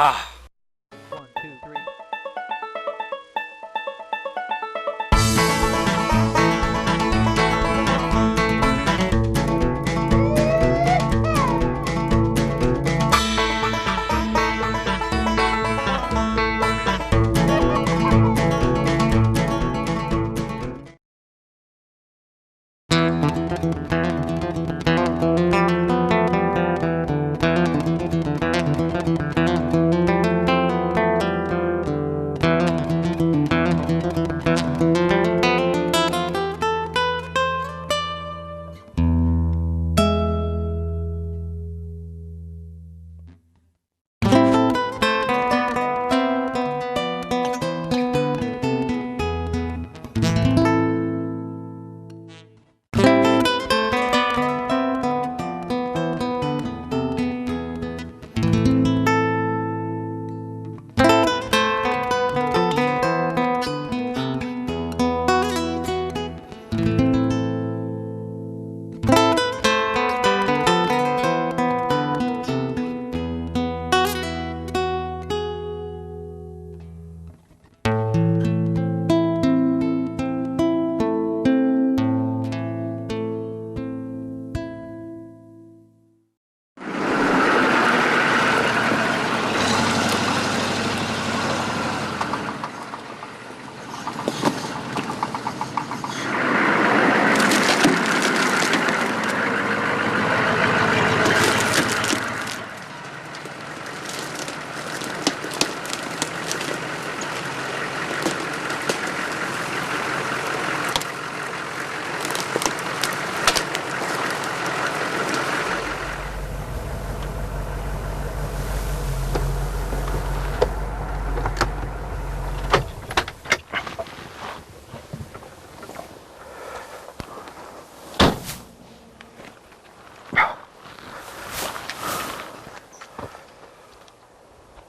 Ah. 1, 2, 3.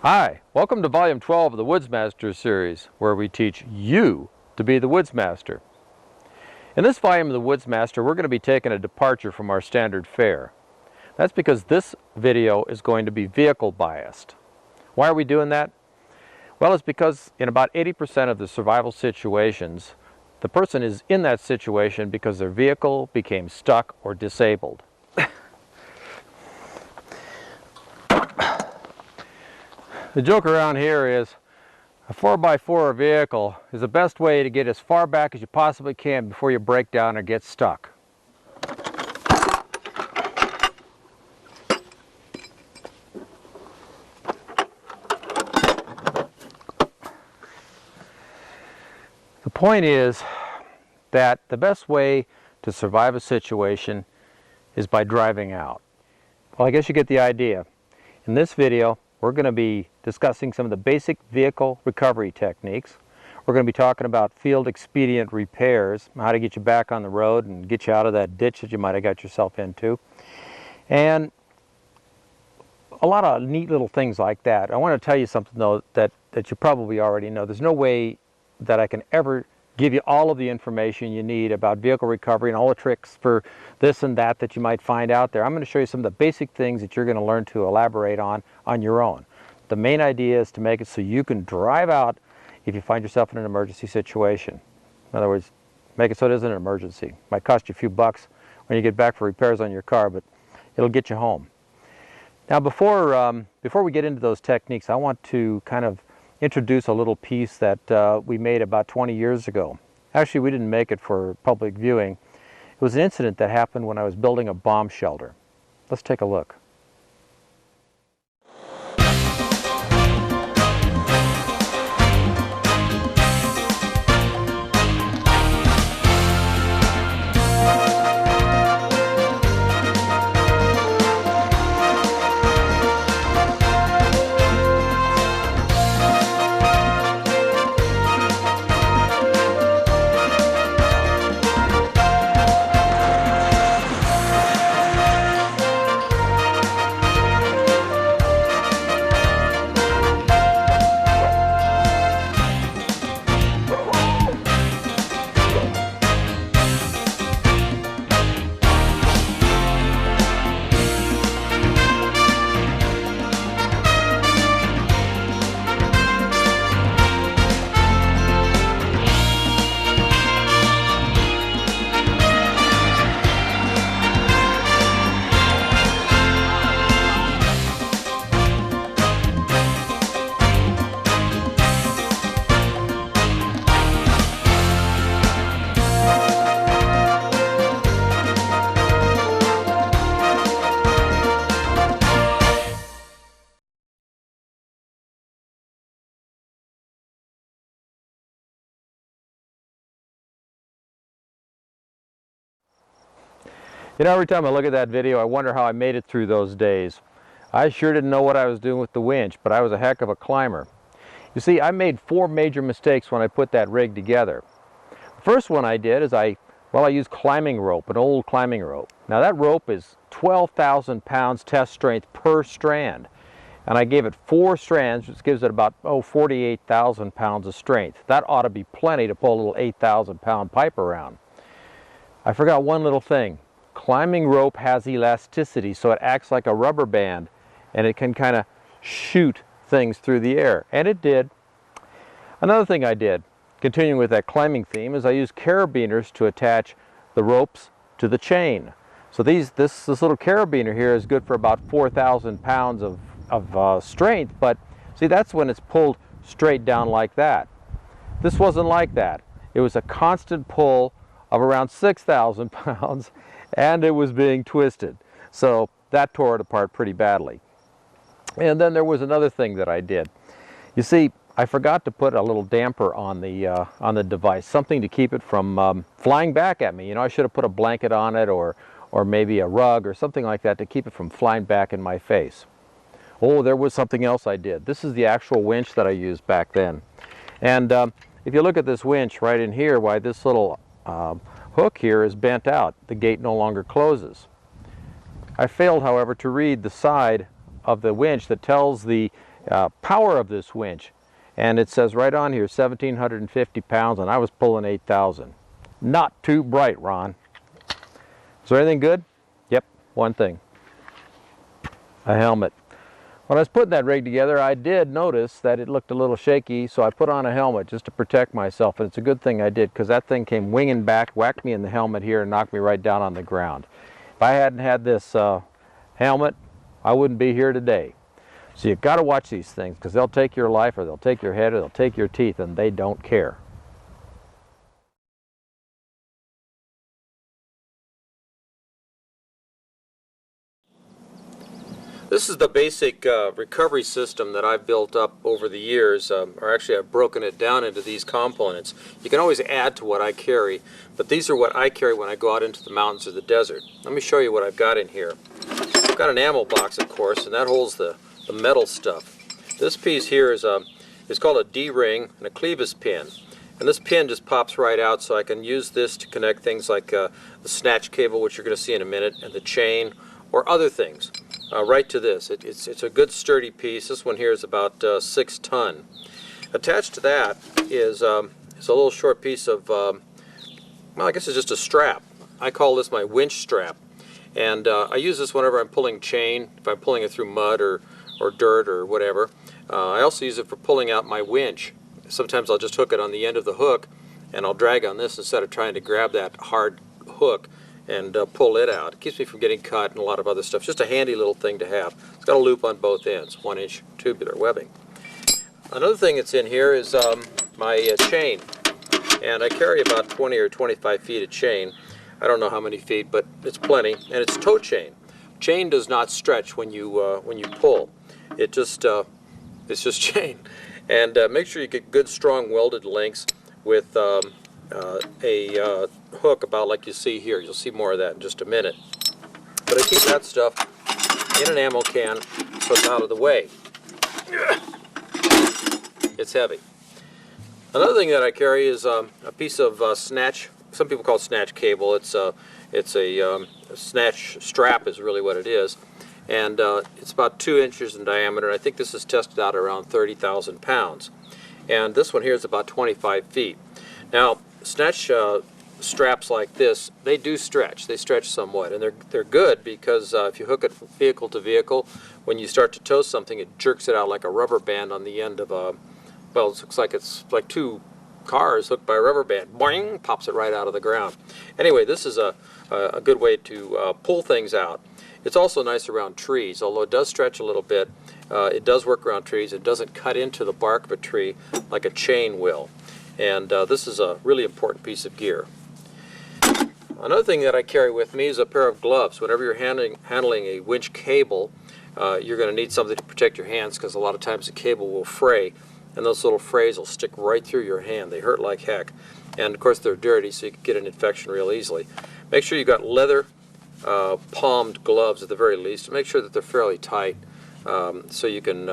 Hi, welcome to Volume 12 of the Woodsmaster series, where we teach you to be the Woodsmaster. In this volume of the Woodsmaster, we're going to be taking a departure from our standard fare. That's because this video is going to be vehicle biased. Why are we doing that? Well, it's because in about 80% of the survival situations, the person is in that situation because their vehicle became stuck or disabled. The joke around here is a 4x4 vehicle is the best way to get as far back as you possibly can before you break down or get stuck. The point is that the best way to survive a situation is by driving out. Well, I guess you get the idea. In this video, we're going to be discussing some of the basic vehicle recovery techniques. We're going to be talking about field expedient repairs, how to get you back on the road and get you out of that ditch that you might have got yourself into. And a lot of neat little things like that. I want to tell you something though that you probably already know. There's no way that I can ever give you all of the information you need about vehicle recovery and all the tricks for this and that you might find out there. I'm going to show you some of the basic things that you're going to learn to elaborate on your own. The main idea is to make it so you can drive out if you find yourself in an emergency situation. In other words, make it so it isn't an emergency. It might cost you a few bucks when you get back for repairs on your car, but it'll get you home. Now before we get into those techniques, I want to kind of introduce a little piece that we made about 20 years ago. Actually, we didn't make it for public viewing. It was an incident that happened when I was building a bomb shelter. Let's take a look. You know, every time I look at that video, I wonder how I made it through those days. I sure didn't know what I was doing with the winch, but I was a heck of a climber. You see, I made 4 major mistakes when I put that rig together. The first one I did is I used climbing rope, an old climbing rope. Now that rope is 12,000 pounds test strength per strand. And I gave it 4 strands, which gives it about 48,000 pounds of strength. That ought to be plenty to pull a little 8,000 pound pipe around. I forgot one little thing. Climbing rope has elasticity, so it acts like a rubber band, and it can kind of shoot things through the air, and it did. Another thing I did, continuing with that climbing theme, is I used carabiners to attach the ropes to the chain. So this little carabiner here is good for about 4,000 pounds of strength, but see, that's when it's pulled straight down like that. This wasn't like that. It was a constant pull of around 6,000 pounds, and it was being twisted. So that tore it apart pretty badly. And then there was another thing that I did. You see, I forgot to put a little damper on the device, something to keep it from flying back at me. You know, I should have put a blanket on it, or maybe a rug or something like that to keep it from flying back in my face. Oh, there was something else I did. This is the actual winch that I used back then. And if you look at this winch right in here, why this little hook here is bent out. The gate no longer closes. I failed, however, to read the side of the winch that tells the power of this winch. And it says right on here, 1,750 pounds, and I was pulling 8,000. Not too bright, Ron. Is there anything good? Yep, one thing. A helmet. When I was putting that rig together, I did notice that it looked a little shaky, so I put on a helmet just to protect myself, and it's a good thing I did, because that thing came winging back, whacked me in the helmet here, and knocked me right down on the ground. If I hadn't had this helmet, I wouldn't be here today. So you've got to watch these things, because they'll take your life, or they'll take your head, or they'll take your teeth, and they don't care. This is the basic recovery system that I've built up over the years, or actually I've broken it down into these components. You can always add to what I carry, but these are what I carry when I go out into the mountains or the desert. Let me show you what I've got in here. I've got an ammo box, of course, and that holds the metal stuff. This piece here is called a D-ring and a clevis pin. And this pin just pops right out, so I can use this to connect things like the snatch cable, which you're going to see in a minute, and the chain, or other things. Right to this. It's a good sturdy piece. This one here is about 6 ton. Attached to that is a little short piece of, well, I guess it's just a strap. I call this my winch strap. And I use this whenever I'm pulling chain, if I'm pulling it through mud or dirt or whatever. I also use it for pulling out my winch. Sometimes I'll just hook it on the end of the hook, and I'll drag on this instead of trying to grab that hard hook and pull it out. It keeps me from getting cut and a lot of other stuff. Just a handy little thing to have. It's got a loop on both ends, 1-inch tubular webbing. Another thing that's in here is my chain. And I carry about 20 or 25 feet of chain. I don't know how many feet, but it's plenty. And it's tow chain. Chain does not stretch when you pull. It's just chain. And make sure you get good, strong welded links with a hook about like you see here. You'll see more of that in just a minute. But I keep that stuff in an ammo can so it's out of the way. It's heavy. Another thing that I carry is a piece of snatch. Some people call it snatch cable. It's a snatch strap is really what it is. And it's about 2 inches in diameter. I think this is tested out around 30,000 pounds. And this one here is about 25 feet. Now, snatch straps like this, they do stretch. They stretch somewhat, and they're good because if you hook it vehicle to vehicle, when you start to tow something, it jerks it out like a rubber band on the end of a, well, it looks like it's like 2 cars hooked by a rubber band. Boing, pops it right out of the ground. Anyway, this is a good way to pull things out. It's also nice around trees, although it does stretch a little bit. It does work around trees. It doesn't cut into the bark of a tree like a chain will. And this is a really important piece of gear. Another thing that I carry with me is a pair of gloves. Whenever you're handling a winch cable, you're going to need something to protect your hands, because a lot of times the cable will fray, and those little frays will stick right through your hand. They hurt like heck. And of course they're dirty, so you can get an infection real easily. Make sure you've got leather palmed gloves at the very least. Make sure that they're fairly tight so you can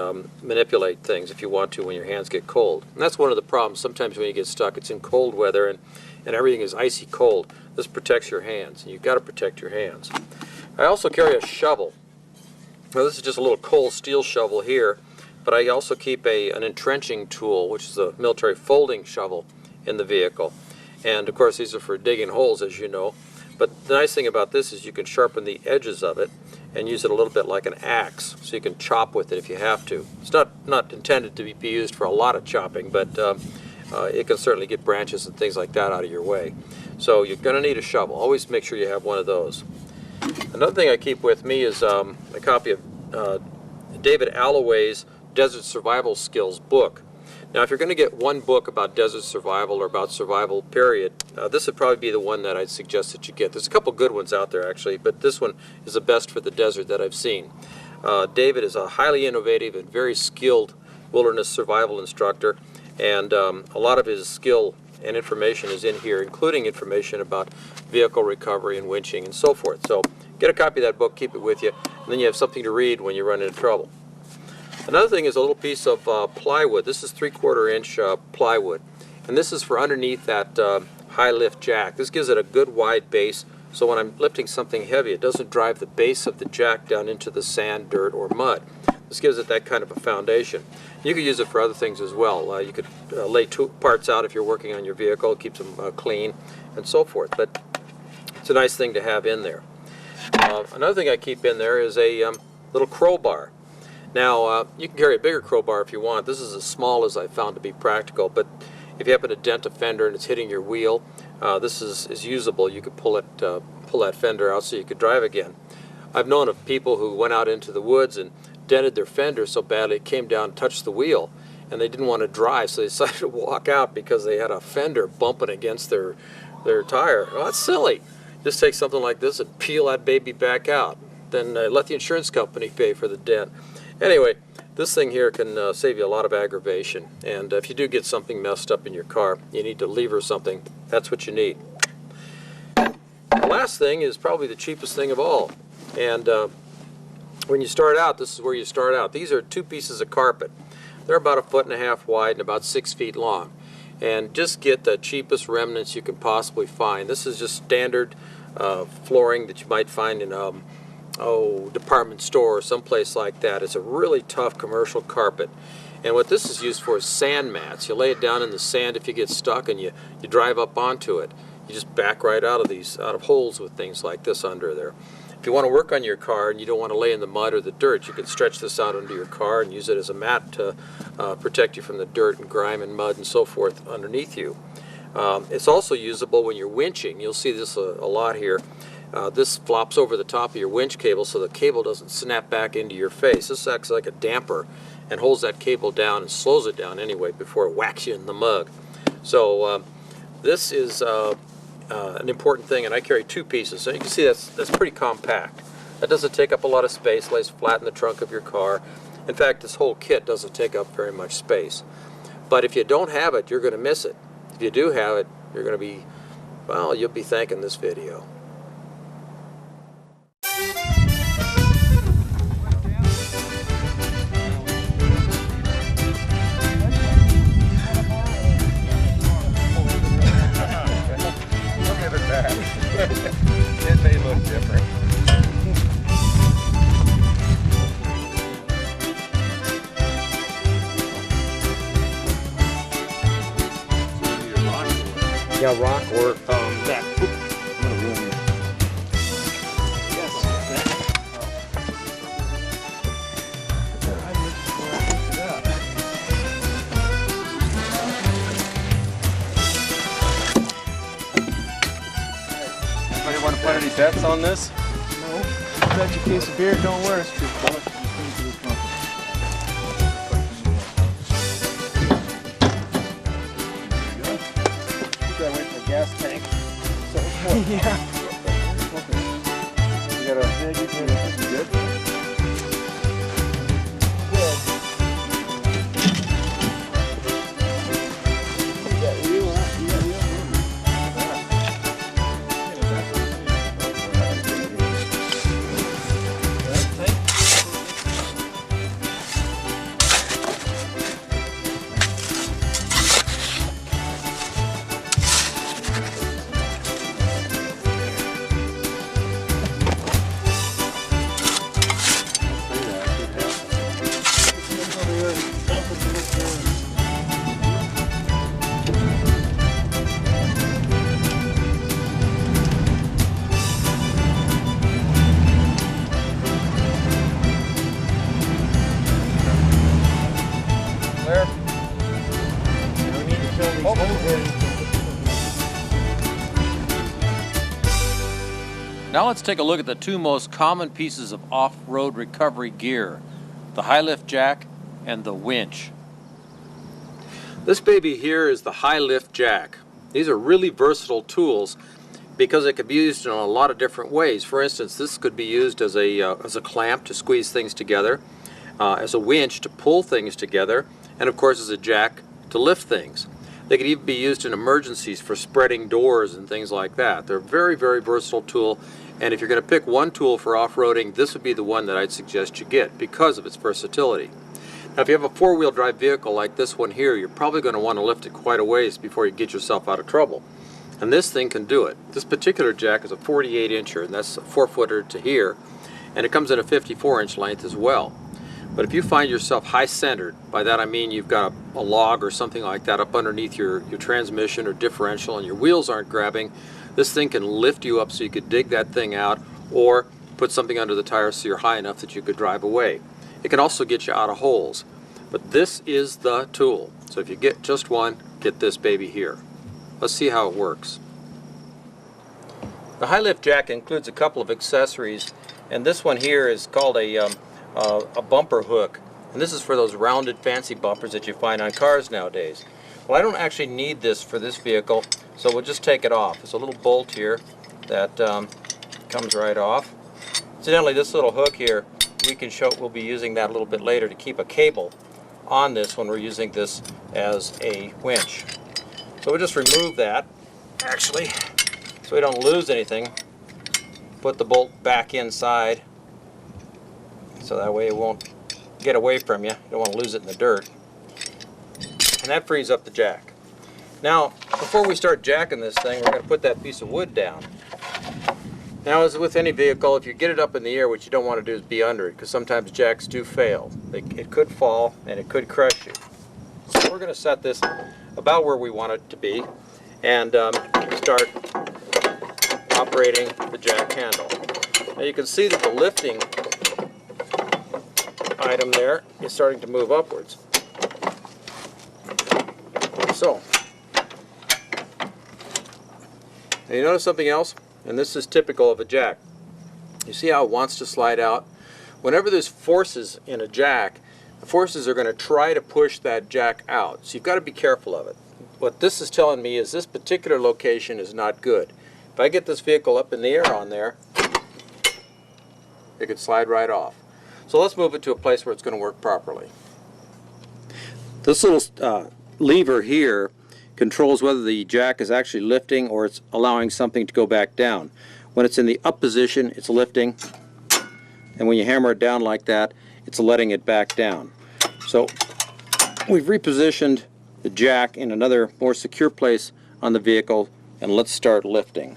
manipulate things if you want to when your hands get cold. And that's one of the problems. Sometimes when you get stuck, it's in cold weather and everything is icy cold. This protects your hands, and you've got to protect your hands. I also carry a shovel. Now this is just a little cold steel shovel here, but I also keep an entrenching tool, which is a military folding shovel, in the vehicle. And of course these are for digging holes, as you know. But the nice thing about this is you can sharpen the edges of it and use it a little bit like an axe, so you can chop with it if you have to. It's not intended to be used for a lot of chopping, but it can certainly get branches and things like that out of your way. So you're going to need a shovel. Always make sure you have one of those. Another thing I keep with me is a copy of David Alloway's Desert Survival Skills book. Now, if you're going to get one book about desert survival or about survival, period, this would probably be the one that I'd suggest that you get. There's a couple good ones out there, actually, but this one is the best for the desert that I've seen. David is a highly innovative and very skilled wilderness survival instructor, and a lot of his skill and information is in here, including information about vehicle recovery and winching and so forth. So get a copy of that book, keep it with you, and then you have something to read when you run into trouble. Another thing is a little piece of plywood. This is 3/4 inch plywood, and this is for underneath that high lift jack. This gives it a good wide base, so when I'm lifting something heavy, it doesn't drive the base of the jack down into the sand, dirt, or mud. This gives it that kind of a foundation. You could use it for other things as well. You could lay two parts out if you're working on your vehicle. It keeps them clean and so forth, but it's a nice thing to have in there. Another thing I keep in there is a little crowbar. Now, you can carry a bigger crowbar if you want. This is as small as I found to be practical, but if you happen to dent a fender and it's hitting your wheel, this is usable. You could pull that fender out so you could drive again. I've known of people who went out into the woods and dented their fender so badly it came down and touched the wheel, and they didn't want to drive, so they decided to walk out because they had a fender bumping against their tire. Well, that's silly. Just take something like this and peel that baby back out. Then let the insurance company pay for the dent. Anyway, this thing here can save you a lot of aggravation, and if you do get something messed up in your car, you need to lever something, that's what you need. The last thing is probably the cheapest thing of all, and when you start out, this is where you start out. These are 2 pieces of carpet. They're about 1.5 feet wide and about 6 feet long, and just get the cheapest remnants you can possibly find. This is just standard flooring that you might find in department store or someplace like that. It's a really tough commercial carpet, and what this is used for is sand mats. You lay it down in the sand if you get stuck, and you drive up onto it. You just back right out of holes with things like this under there. If you want to work on your car and you don't want to lay in the mud or the dirt, you can stretch this out under your car and use it as a mat to protect you from the dirt and grime and mud and so forth underneath you. It's also usable when you're winching. You'll see this a lot here. This flops over the top of your winch cable so the cable doesn't snap back into your face. This acts like a damper and holds that cable down and slows it down anyway before it whacks you in the mug. So this is an important thing, and I carry 2 pieces. So you can see that's pretty compact. That doesn't take up a lot of space, lays flat in the trunk of your car. In fact, this whole kit doesn't take up very much space. But if you don't have it, you're going to miss it. If you do have it, you're going to be, well, you'll be thanking this video. It may look different. Yeah, rock or that. Anybody want to put any bets on this? No. Bet you a case of beer, don't worry. Gas tank. Yeah. You got a big, you good? Now let's take a look at the two most common pieces of off-road recovery gear, the high lift jack and the winch. This baby here is the high lift jack. These are really versatile tools because it could be used in a lot of different ways. For instance, this could be used as a clamp to squeeze things together, as a winch to pull things together, and of course as a jack to lift things. They could even be used in emergencies for spreading doors and things like that. They're a very, very versatile tool, and if you're going to pick one tool for off-roading, this would be the one that I'd suggest you get because of its versatility. Now if you have a four-wheel drive vehicle like this one here, you're probably going to want to lift it quite a ways before you get yourself out of trouble. And this thing can do it. This particular jack is a 48-incher, and that's a 4-footer to here, and it comes in a 54-inch length as well. But if you find yourself high-centered, by that I mean you've got a log or something like that up underneath your transmission or differential and your wheels aren't grabbing, this thing can lift you up so you could dig that thing out, or put something under the tires so you're high enough that you could drive away. It can also get you out of holes. But this is the tool. So if you get just one, get this baby here. Let's see how it works. The high lift jack includes a couple of accessories, and this one here is called a bumper hook, and this is for those rounded fancy bumpers that you find on cars nowadays. Well, I don't actually need this for this vehicle, so we'll just take it off. There's a little bolt here that comes right off. Incidentally, this little hook here, we'll be using that a little bit later to keep a cable on this when we're using this as a winch. So we'll just remove that, actually, so we don't lose anything. Put the bolt back inside, so that way it won't get away from you. You don't want to lose it in the dirt. And that frees up the jack. Now, before we start jacking this thing, we're going to put that piece of wood down. Now, as with any vehicle, if you get it up in the air, what you don't want to do is be under it, because sometimes jacks do fail. It could fall, and it could crush you. So we're going to set this about where we want it to be, and start operating the jack handle. Now you can see that the lifting item there is starting to move upwards. So, now you notice something else? And this is typical of a jack. You see how it wants to slide out? Whenever there's forces in a jack, the forces are going to try to push that jack out. So you've got to be careful of it. What this is telling me is this particular location is not good. If I get this vehicle up in the air on there, it could slide right off. So let's move it to a place where it's going to work properly. This little lever here controls whether the jack is actually lifting or it's allowing something to go back down. When it's in the up position, it's lifting, and when you hammer it down like that, it's letting it back down. So we've repositioned the jack in another more secure place on the vehicle, and let's start lifting.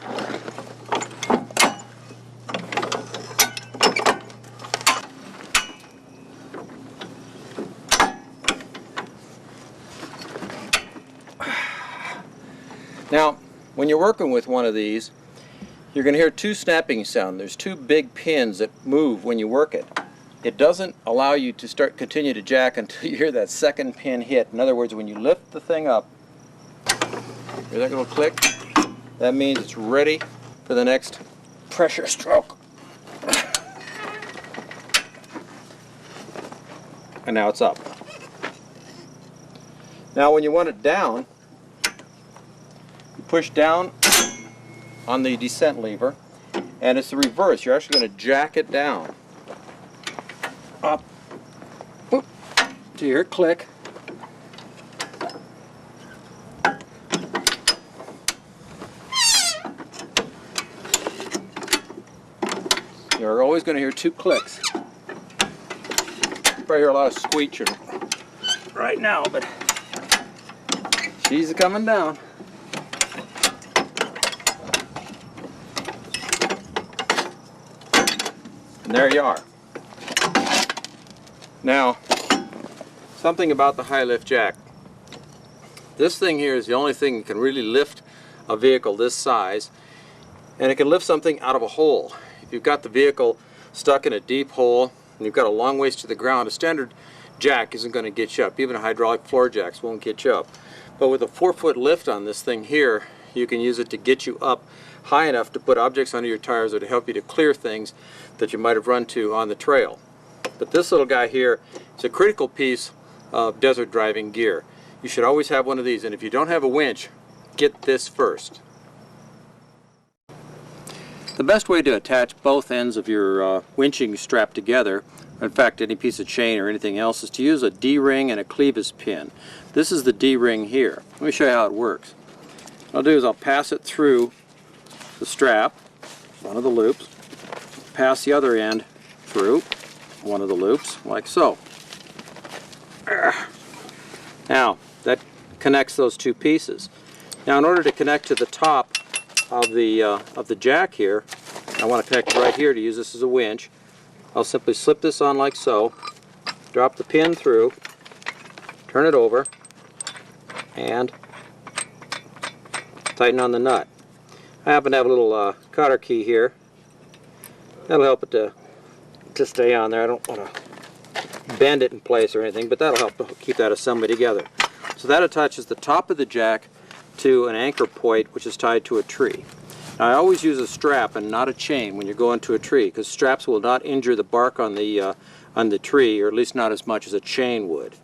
Now, when you're working with one of these, you're going to hear two snapping sounds. There's two big pins that move when you work it. It doesn't allow you to continue to jack until you hear that second pin hit. In other words, when you lift the thing up, hear that little click? That means it's ready for the next pressure stroke. And now it's up. Now when you want it down, push down on the descent lever, and it's the reverse. You're actually going to jack it down. Up. Whoop. To your click. You're always going to hear two clicks. You probably hear a lot of squeaking right now, but she's coming down. And there you are. Now, something about the high lift jack. This thing here is the only thing that can really lift a vehicle this size, and it can lift something out of a hole. If you've got the vehicle stuck in a deep hole and you've got a long ways to the ground, a standard jack isn't going to get you up. Even a hydraulic floor jacks won't get you up. But with a 4-foot lift on this thing here, you can use it to get you up high enough to put objects under your tires or to help you to clear things that you might have run to on the trail. But this little guy here is a critical piece of desert driving gear. You should always have one of these, and if you don't have a winch, get this first. The best way to attach both ends of your winching strap together, in fact any piece of chain or anything else, is to use a D-ring and a clevis pin. This is the D-ring here. Let me show you how it works. What I'll do is I'll pass it through the strap, one of the loops, pass the other end through one of the loops, like so. Now, that connects those two pieces. Now, in order to connect to the top of the jack here, I want to connect it right here to use this as a winch. I'll simply slip this on like so, drop the pin through, turn it over, and tighten on the nut. I happen to have a little cotter key here. That'll help it to stay on there. I don't want to bend it in place or anything, but that'll help keep that assembly together. So that attaches the top of the jack to an anchor point which is tied to a tree. Now, I always use a strap and not a chain when you're going to a tree, because straps will not injure the bark on the tree, or at least not as much as a chain would.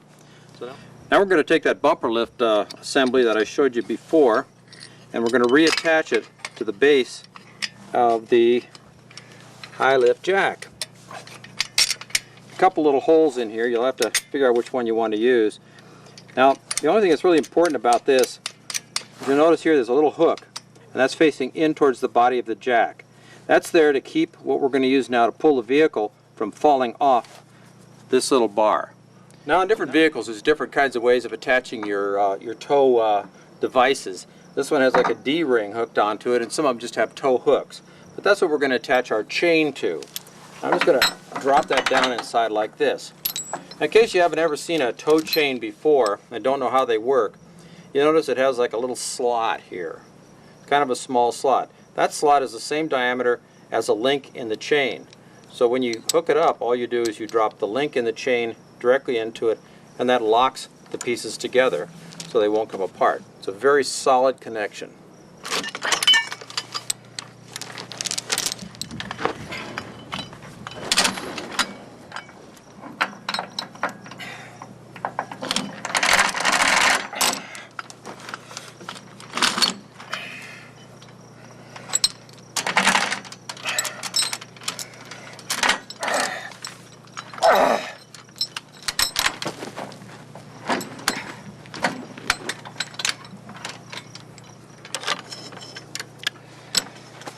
So now we're going to take that bumper lift assembly that I showed you before, and we're going to reattach it to the base of the high lift jack. A couple little holes in here. You'll have to figure out which one you want to use. Now, the only thing that's really important about this, you'll notice here there's a little hook, and that's facing in towards the body of the jack. That's there to keep what we're going to use now to pull the vehicle from falling off this little bar. Now, in different vehicles, there's different kinds of ways of attaching your tow devices. This one has like a D-ring hooked onto it, and some of them just have tow hooks. But that's what we're going to attach our chain to. I'm just going to drop that down inside like this. In case you haven't ever seen a tow chain before and don't know how they work, you notice it has like a little slot here. Kind of a small slot. That slot is the same diameter as a link in the chain. So when you hook it up, all you do is you drop the link in the chain directly into it, and that locks the pieces together so they won't come apart. It's a very solid connection.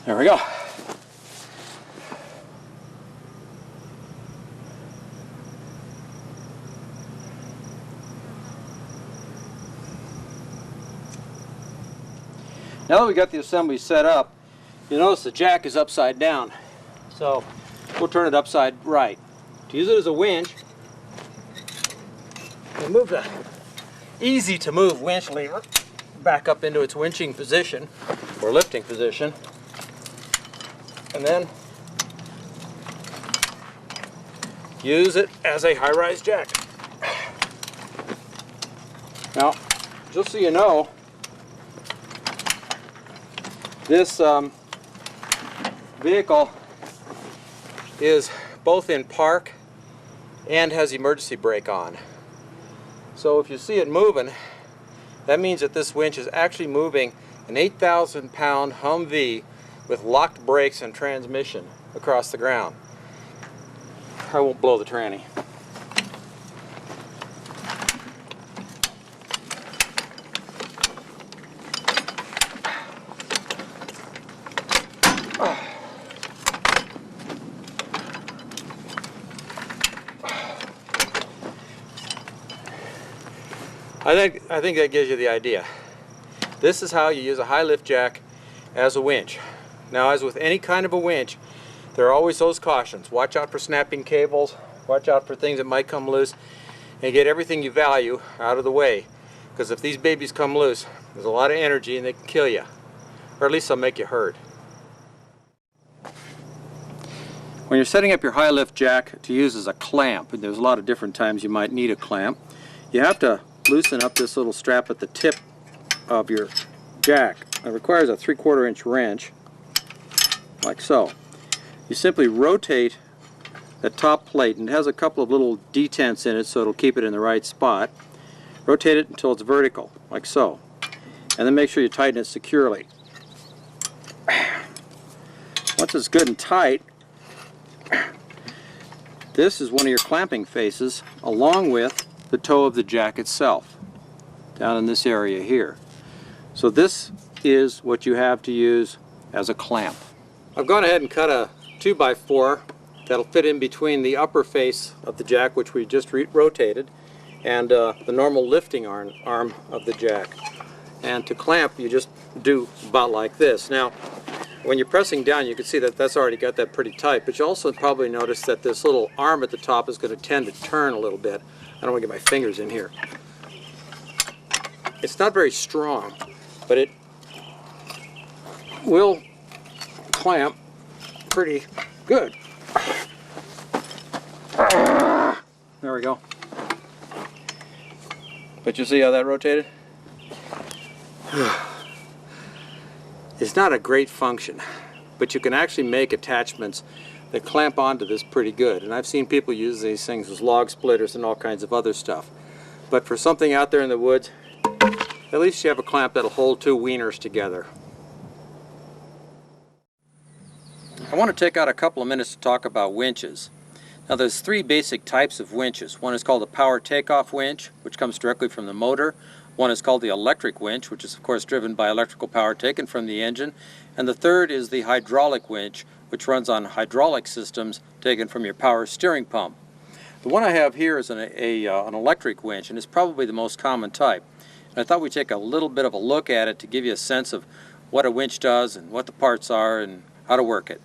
There we go. Now that we got the assembly set up, you'll notice the jack is upside down. So we'll turn it upside right. To use it as a winch, we'll move the easy to move winch lever back up into its winching position or lifting position. And then use it as a high-rise jack. Now, just so you know, this vehicle is both in park and has emergency brake on. So if you see it moving, that means that this winch is actually moving an 8,000-pound Humvee with locked brakes and transmission across the ground. I won't blow the tranny. I think that gives you the idea. This is how you use a high lift jack as a winch. Now, as with any kind of a winch, there are always those cautions. Watch out for snapping cables, watch out for things that might come loose, and get everything you value out of the way. Because if these babies come loose, there's a lot of energy and they can kill you. Or at least they'll make you hurt. When you're setting up your high lift jack to use as a clamp, and there's a lot of different times you might need a clamp, you have to loosen up this little strap at the tip of your jack. It requires a 3/4 inch wrench. like so. You simply rotate the top plate, and it has a couple of little detents in it so it'll keep it in the right spot. Rotate it until it's vertical, like so. And then make sure you tighten it securely. Once it's good and tight, this is one of your clamping faces along with the toe of the jack itself, down in this area here. So this is what you have to use as a clamp. I've gone ahead and cut a 2x4 that'll fit in between the upper face of the jack, which we just rotated, and the normal lifting arm of the jack. And to clamp, you just do about like this. Now, when you're pressing down, you can see that that's already got that pretty tight, but you also probably notice that this little arm at the top is going to tend to turn a little bit. I don't want to get my fingers in here. It's not very strong, but it will clamp pretty good. There we go. But you see how that rotated? It's not a great function, but you can actually make attachments that clamp onto this pretty good. And I've seen people use these things as log splitters and all kinds of other stuff. But for something out there in the woods, at least you have a clamp that'll hold two wieners together. I want to take out a couple of minutes to talk about winches. Now there's three basic types of winches. One is called the power takeoff winch, which comes directly from the motor. One is called the electric winch, which is of course driven by electrical power taken from the engine. And the third is the hydraulic winch, which runs on hydraulic systems taken from your power steering pump. The one I have here is an electric winch, and it's probably the most common type. And I thought we'd take a little bit of a look at it to give you a sense of what a winch does and what the parts are and how to work it.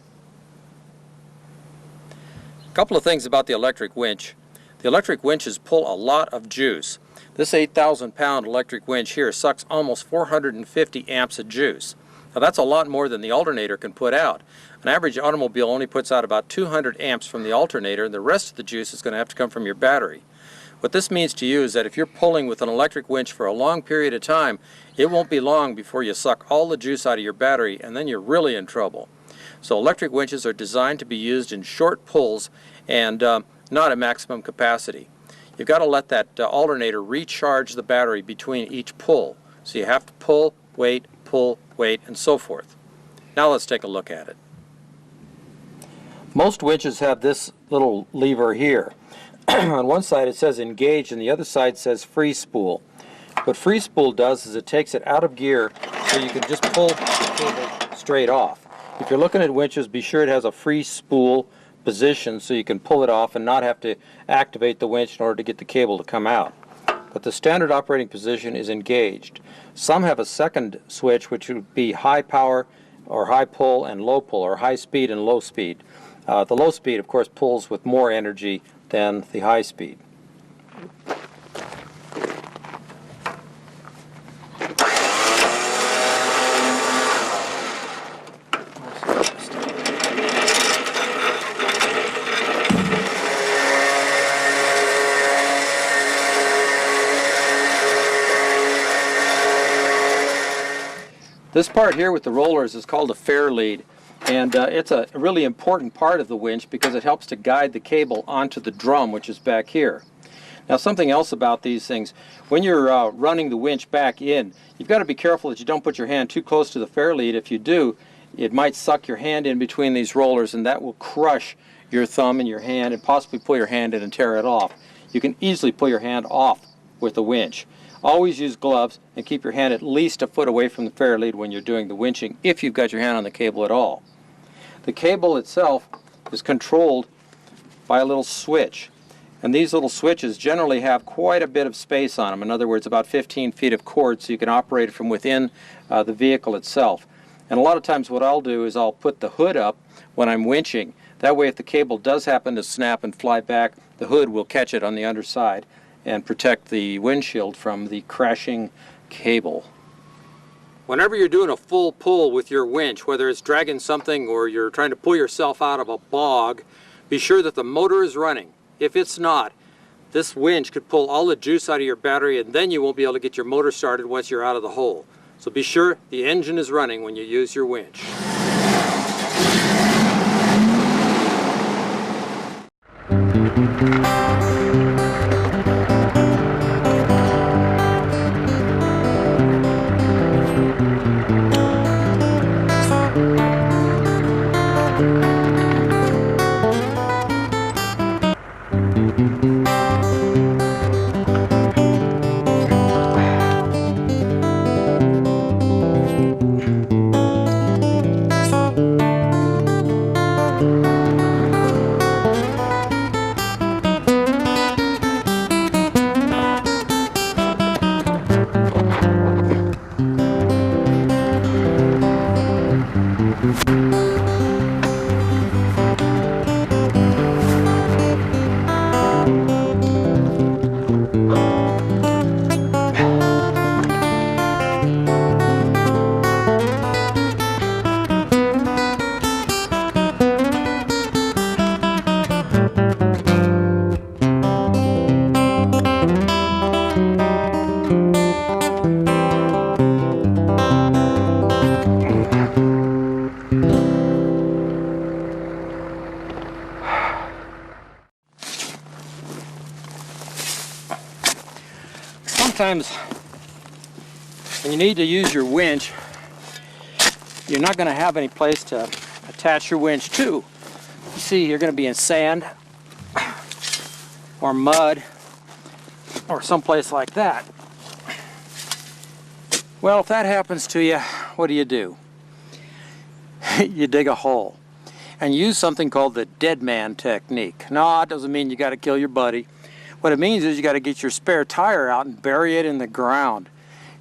A couple of things about the electric winch. The electric winches pull a lot of juice. This 8,000-pound electric winch here sucks almost 450 amps of juice. Now that's a lot more than the alternator can put out. An average automobile only puts out about 200 amps from the alternator, and the rest of the juice is going to have to come from your battery. What this means to you is that if you're pulling with an electric winch for a long period of time, it won't be long before you suck all the juice out of your battery, and then you're really in trouble. So electric winches are designed to be used in short pulls and not at maximum capacity. You've got to let that alternator recharge the battery between each pull. So you have to pull, wait, and so forth. Now let's take a look at it. Most winches have this little lever here. On one side it says engage and the other side says free spool. What free spool does is it takes it out of gear so you can just pull the cable straight off. If you're looking at winches, be sure it has a free spool position so you can pull it off and not have to activate the winch in order to get the cable to come out. But the standard operating position is engaged. Some have a second switch, which would be high power or high pull and low pull, or high speed and low speed. The low speed, of course, pulls with more energy than the high speed. This part here with the rollers is called a fair lead, and it's a really important part of the winch because it helps to guide the cable onto the drum, which is back here. Now something else about these things, when you're running the winch back in, you've got to be careful that you don't put your hand too close to the fair lead. If you do, it might suck your hand in between these rollers, and that will crush your thumb in your hand and possibly pull your hand in and tear it off. You can easily pull your hand off with the winch. Always use gloves and keep your hand at least a foot away from the fair lead when you're doing the winching, if you've got your hand on the cable at all. The cable itself is controlled by a little switch, and these little switches generally have quite a bit of space on them. In other words, about 15 feet of cord, so you can operate it from within the vehicle itself. And a lot of times what I'll do is I'll put the hood up when I'm winching. That way if the cable does happen to snap and fly back, the hood will catch it on the underside and protect the windshield from the crashing cable. Whenever you're doing a full pull with your winch, whether it's dragging something or you're trying to pull yourself out of a bog, be sure that the motor is running. If it's not, this winch could pull all the juice out of your battery, and then you won't be able to get your motor started once you're out of the hole. So be sure the engine is running when you use your winch. sometimes when you need to use your winch, you're not going to have any place to attach your winch to. You see, you're going to be in sand or mud or someplace like that. Well, if that happens to you, what do? You dig a hole and use something called the dead man technique. No, it doesn't mean you got to kill your buddy. What it means is you got to get your spare tire out and bury it in the ground.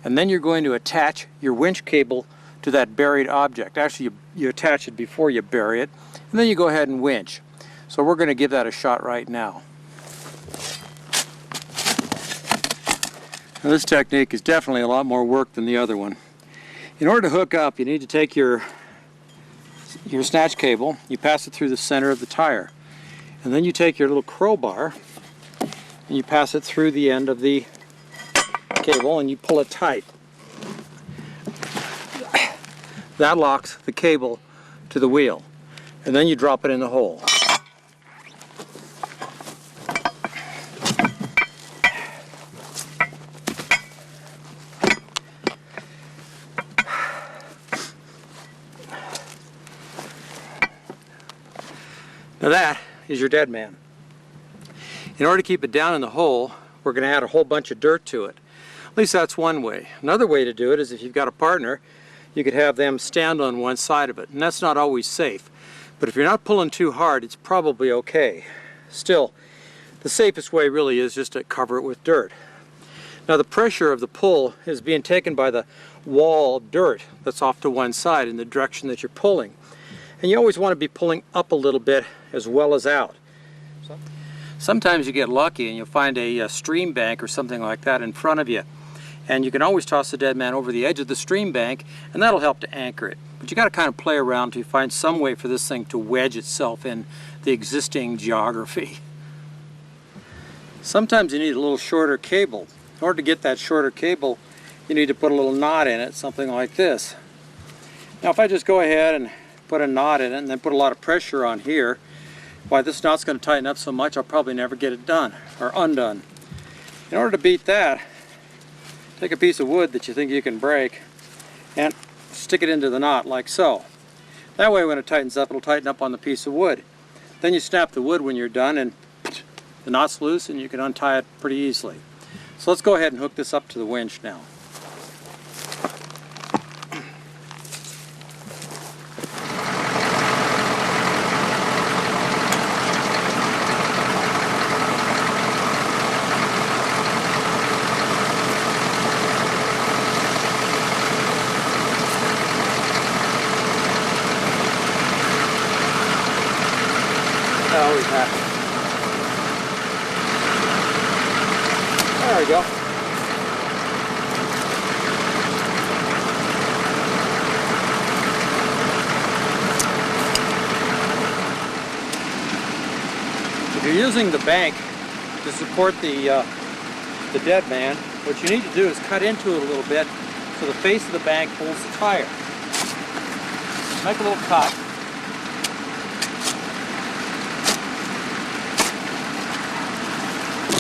And then you're going to attach your winch cable to that buried object. Actually, you attach it before you bury it, and then you go ahead and winch. So we're going to give that a shot right now. Now, this technique is definitely a lot more work than the other one. In order to hook up, you need to take your snatch cable, you pass it through the center of the tire, and then you take your little crowbar and you pass it through the end of the cable and you pull it tight. That locks the cable to the wheel, and then you drop it in the hole. Now that is your dead man. In order to keep it down in the hole, we're going to add a whole bunch of dirt to it. At least that's one way. Another way to do it is if you've got a partner, you could have them stand on one side of it, and that's not always safe. But if you're not pulling too hard, it's probably okay. Still, the safest way really is just to cover it with dirt. Now the pressure of the pull is being taken by the wall of dirt that's off to one side in the direction that you're pulling. And you always want to be pulling up a little bit as well as out. Sometimes you get lucky and you'll find a stream bank or something like that in front of you. And you can always toss the dead man over the edge of the stream bank, and that'll help to anchor it. But you got to kind of play around to find some way for this thing to wedge itself in the existing geography. Sometimes you need a little shorter cable. In order to get that shorter cable, you need to put a little knot in it, something like this. Now if I just go ahead and put a knot in it and then put a lot of pressure on here, why, this knot's going to tighten up so much I'll probably never get it done or undone. In order to beat that, take a piece of wood that you think you can break and stick it into the knot like so. That way when it tightens up, it'll tighten up on the piece of wood. Then you snap the wood when you're done and the knot's loose and you can untie it pretty easily. So let's go ahead and hook this up to the winch now. That always happens. There we go. If you're using the bank to support the dead man, what you need to do is cut into it a little bit so the face of the bank holds the tire. Make a little cut.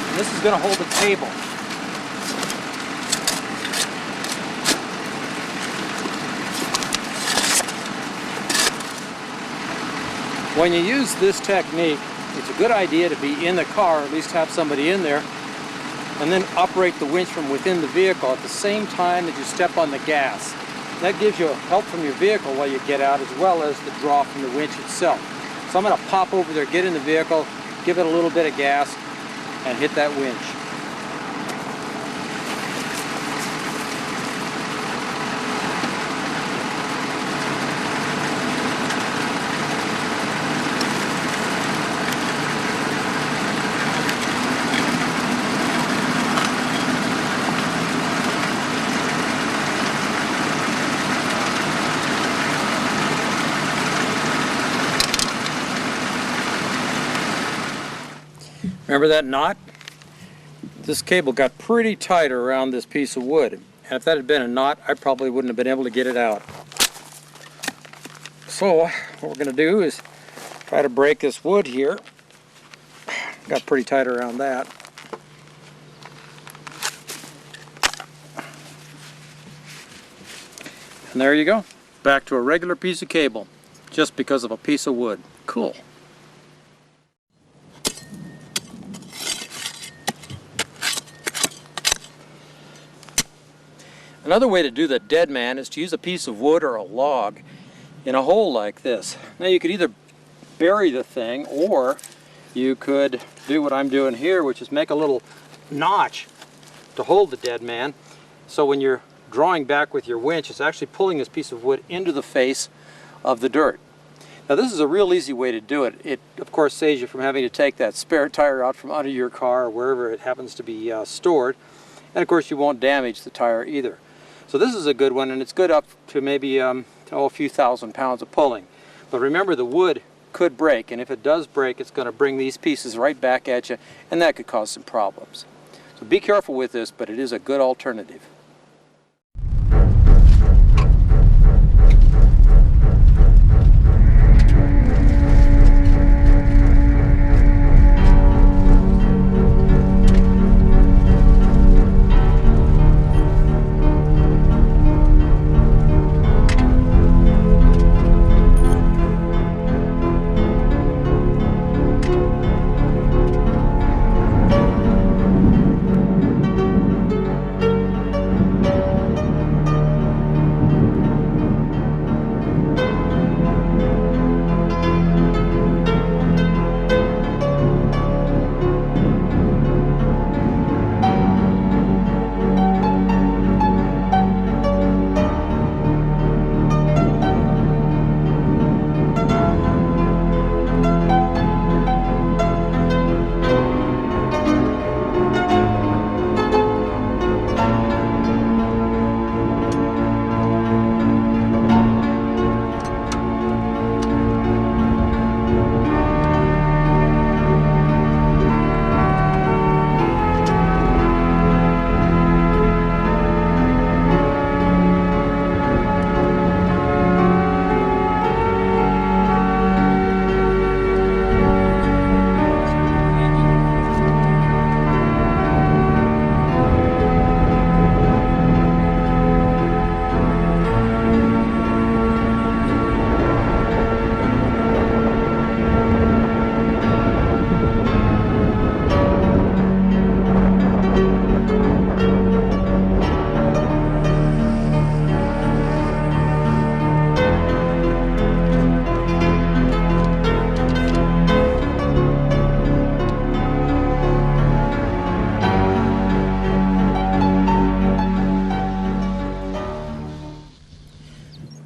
And this is going to hold the cable. When you use this technique, it's a good idea to be in the car, or at least have somebody in there, and then operate the winch from within the vehicle at the same time that you step on the gas. That gives you help from your vehicle while you get out, as well as the draw from the winch itself. So I'm going to pop over there, get in the vehicle, give it a little bit of gas, and hit that winch. Remember that knot? This cable got pretty tight around this piece of wood, and if that had been a knot, I probably wouldn't have been able to get it out. So what we're going to do is try to break this wood here. Got pretty tight around that. And there you go. Back to a regular piece of cable, just because of a piece of wood. Cool. Another way to do the dead man is to use a piece of wood or a log in a hole like this. Now you could either bury the thing, or you could do what I'm doing here, which is make a little notch to hold the dead man. So when you're drawing back with your winch, it's actually pulling this piece of wood into the face of the dirt. Now this is a real easy way to do it. It of course saves you from having to take that spare tire out from under your car or wherever it happens to be stored. And of course you won't damage the tire either. So this is a good one, and it's good up to maybe a few thousand pounds of pulling. But remember, the wood could break, and if it does break, it's going to bring these pieces right back at you, and that could cause some problems. So be careful with this, but it is a good alternative.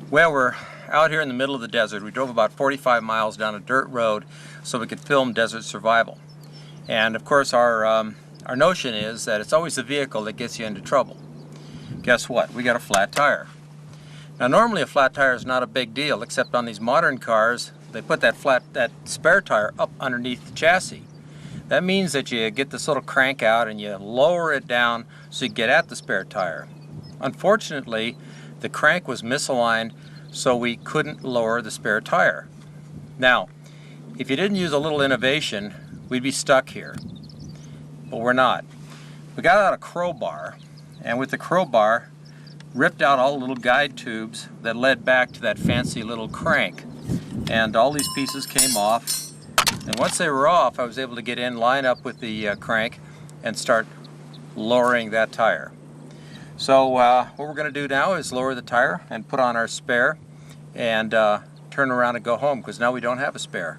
Well, we're out here in the middle of the desert. We drove about 45 miles down a dirt road so we could film desert survival. And of course our notion is that it's always the vehicle that gets you into trouble. Guess what? We got a flat tire. Now normally a flat tire is not a big deal, except on these modern cars they put that spare tire up underneath the chassis. That means that you get this little crank out and you lower it down so you get at the spare tire. Unfortunately, the crank was misaligned, so we couldn't lower the spare tire. Now, if you didn't use a little innovation, we'd be stuck here. But we're not. We got out a crowbar, and with the crowbar, ripped out all the little guide tubes that led back to that fancy little crank. And all these pieces came off. And once they were off, I was able to get in, line up with the crank, and start lowering that tire. So what we're going to do now is lower the tire and put on our spare and turn around and go home, because now we don't have a spare.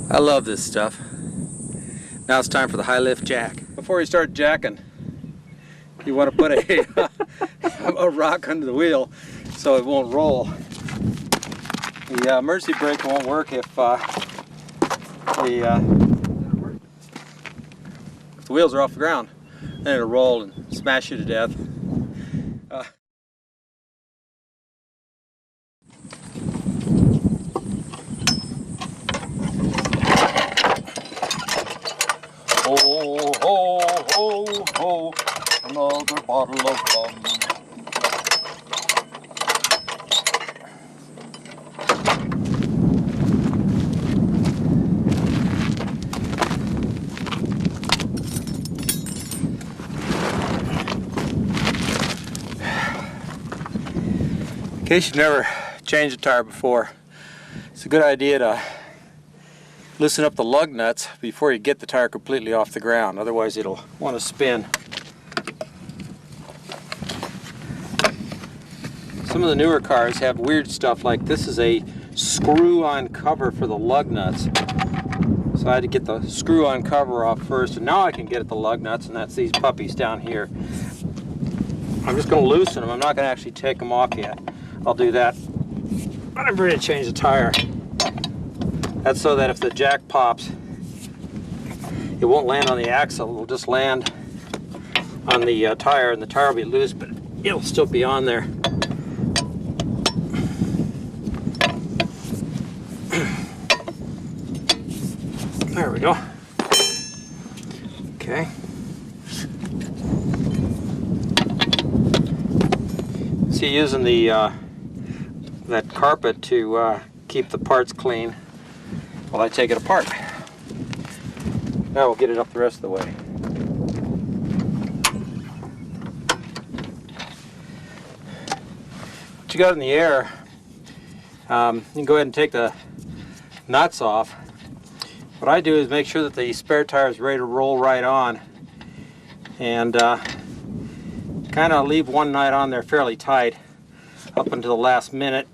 I love this stuff. Now it's time for the high lift jack. Before you start jacking, you want to put a rock under the wheel so it won't roll. The emergency brake won't work if the wheels are off the ground. Then it'll roll and smash you to death. Ho, ho, ho, ho, another bottle of rum. In case you've never changed a tire before, it's a good idea to loosen up the lug nuts before you get the tire completely off the ground. Otherwise it'll want to spin. Some of the newer cars have weird stuff like this is a screw-on cover for the lug nuts. So I had to get the screw-on cover off first, and now I can get at the lug nuts, and that's these puppies down here. I'm just going to loosen them. I'm not going to actually take them off yet. I'll do that when I'm ready to change the tire. That's so that if the jack pops, it won't land on the axle. It'll just land on the tire, and the tire will be loose, but it'll still be on there. There we go. Okay. See, using the that carpet to keep the parts clean while I take it apart. Now we'll get it up the rest of the way. What you got in the air, you can go ahead and take the nuts off. What I do is make sure that the spare tire is ready to roll right on, and kind of leave one nut on there fairly tight up until the last minute.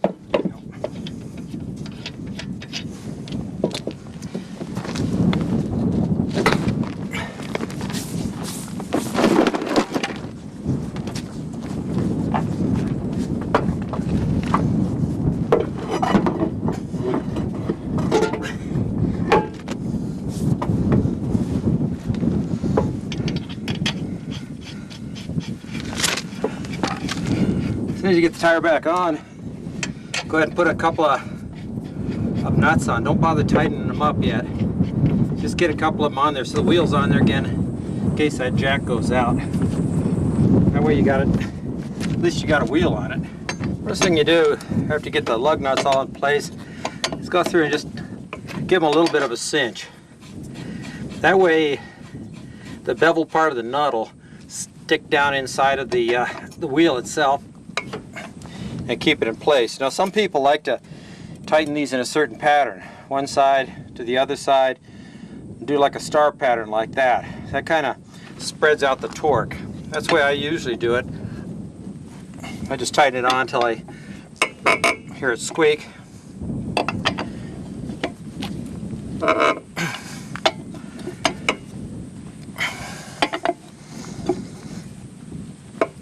As soon as you get the tire back on, go ahead and put a couple of nuts on. Don't bother tightening them up yet. Just get a couple of them on there so the wheel's on there again in case that jack goes out. That way you got it, at least you got a wheel on it. First thing you do after you get the lug nuts all in place is go through and just give them a little bit of a cinch. That way the bevel part of the nut will stick down inside of the wheel itself and keep it in place. Now some people like to tighten these in a certain pattern, one side to the other side, and do like a star pattern like that. That kind of spreads out the torque. That's the way I usually do it. I just tighten it on until I hear it squeak.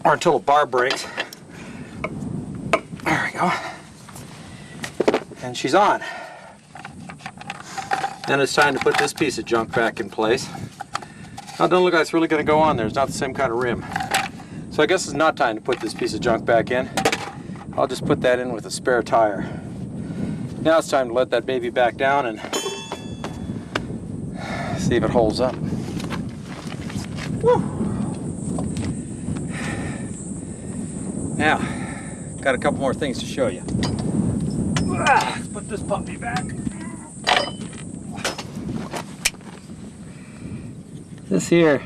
Or until the bar breaks. There we go. And she's on. Then it's time to put this piece of junk back in place. Now it doesn't look like it's really going to go on there. It's not the same kind of rim. So I guess it's not time to put this piece of junk back in. I'll just put that in with a spare tire. Now it's time to let that baby back down and see if it holds up. Woo! Now, got a couple more things to show you. Let's put this puppy back. This here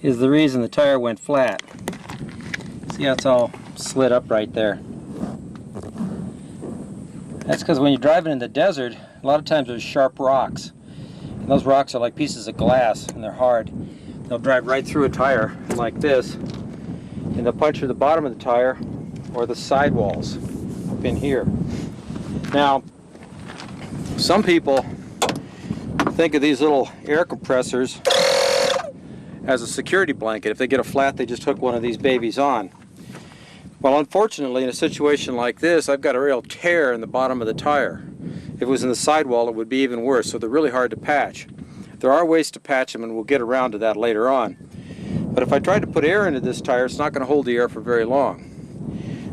is the reason the tire went flat. See how it's all slid up right there? That's because when you're driving in the desert, a lot of times there's sharp rocks. And those rocks are like pieces of glass and they're hard. They'll drive right through a tire like this, and they'll puncture the bottom of the tire or the sidewalls up in here. Now, some people think of these little air compressors as a security blanket. If they get a flat, they just hook one of these babies on. Well, unfortunately, in a situation like this, I've got a real tear in the bottom of the tire. If it was in the sidewall, it would be even worse, so they're really hard to patch. There are ways to patch them, and we'll get around to that later on. But if I try to put air into this tire, it's not going to hold the air for very long.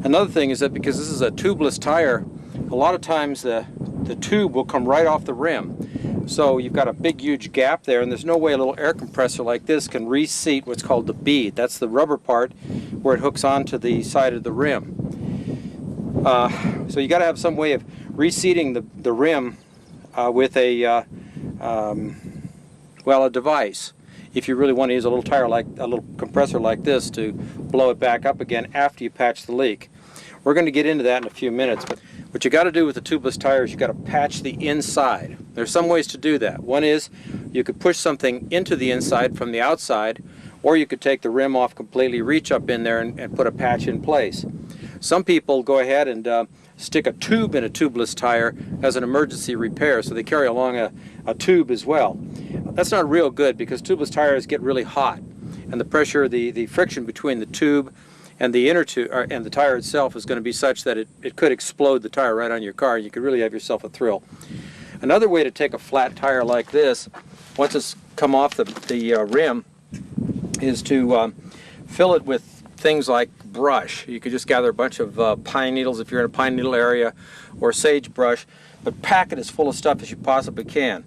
Another thing is that because this is a tubeless tire, a lot of times the tube will come right off the rim. So you've got a big, huge gap there, and there's no way a little air compressor like this can reseat what's called the bead. That's the rubber part where it hooks onto the side of the rim. So you got to have some way of reseating the rim with a device. If you really want to use a little compressor like this to blow it back up again after you patch the leak. We're going to get into that in a few minutes. But what you got to do with the tubeless tires, you got to patch the inside. There's some ways to do that. One is you could push something into the inside from the outside, or you could take the rim off completely, reach up in there and put a patch in place. Some people go ahead and stick a tube in a tubeless tire as an emergency repair, so they carry along a tube as well. That's not real good because tubeless tires get really hot, and the pressure, the friction between the tube and the inner tube and the tire itself is going to be such that it could explode the tire right on your car. You could really have yourself a thrill. Another way to take a flat tire like this, once it's come off the rim, is to fill it with things like brush. You could just gather a bunch of pine needles if you're in a pine needle area, or sagebrush, but pack it as full of stuff as you possibly can.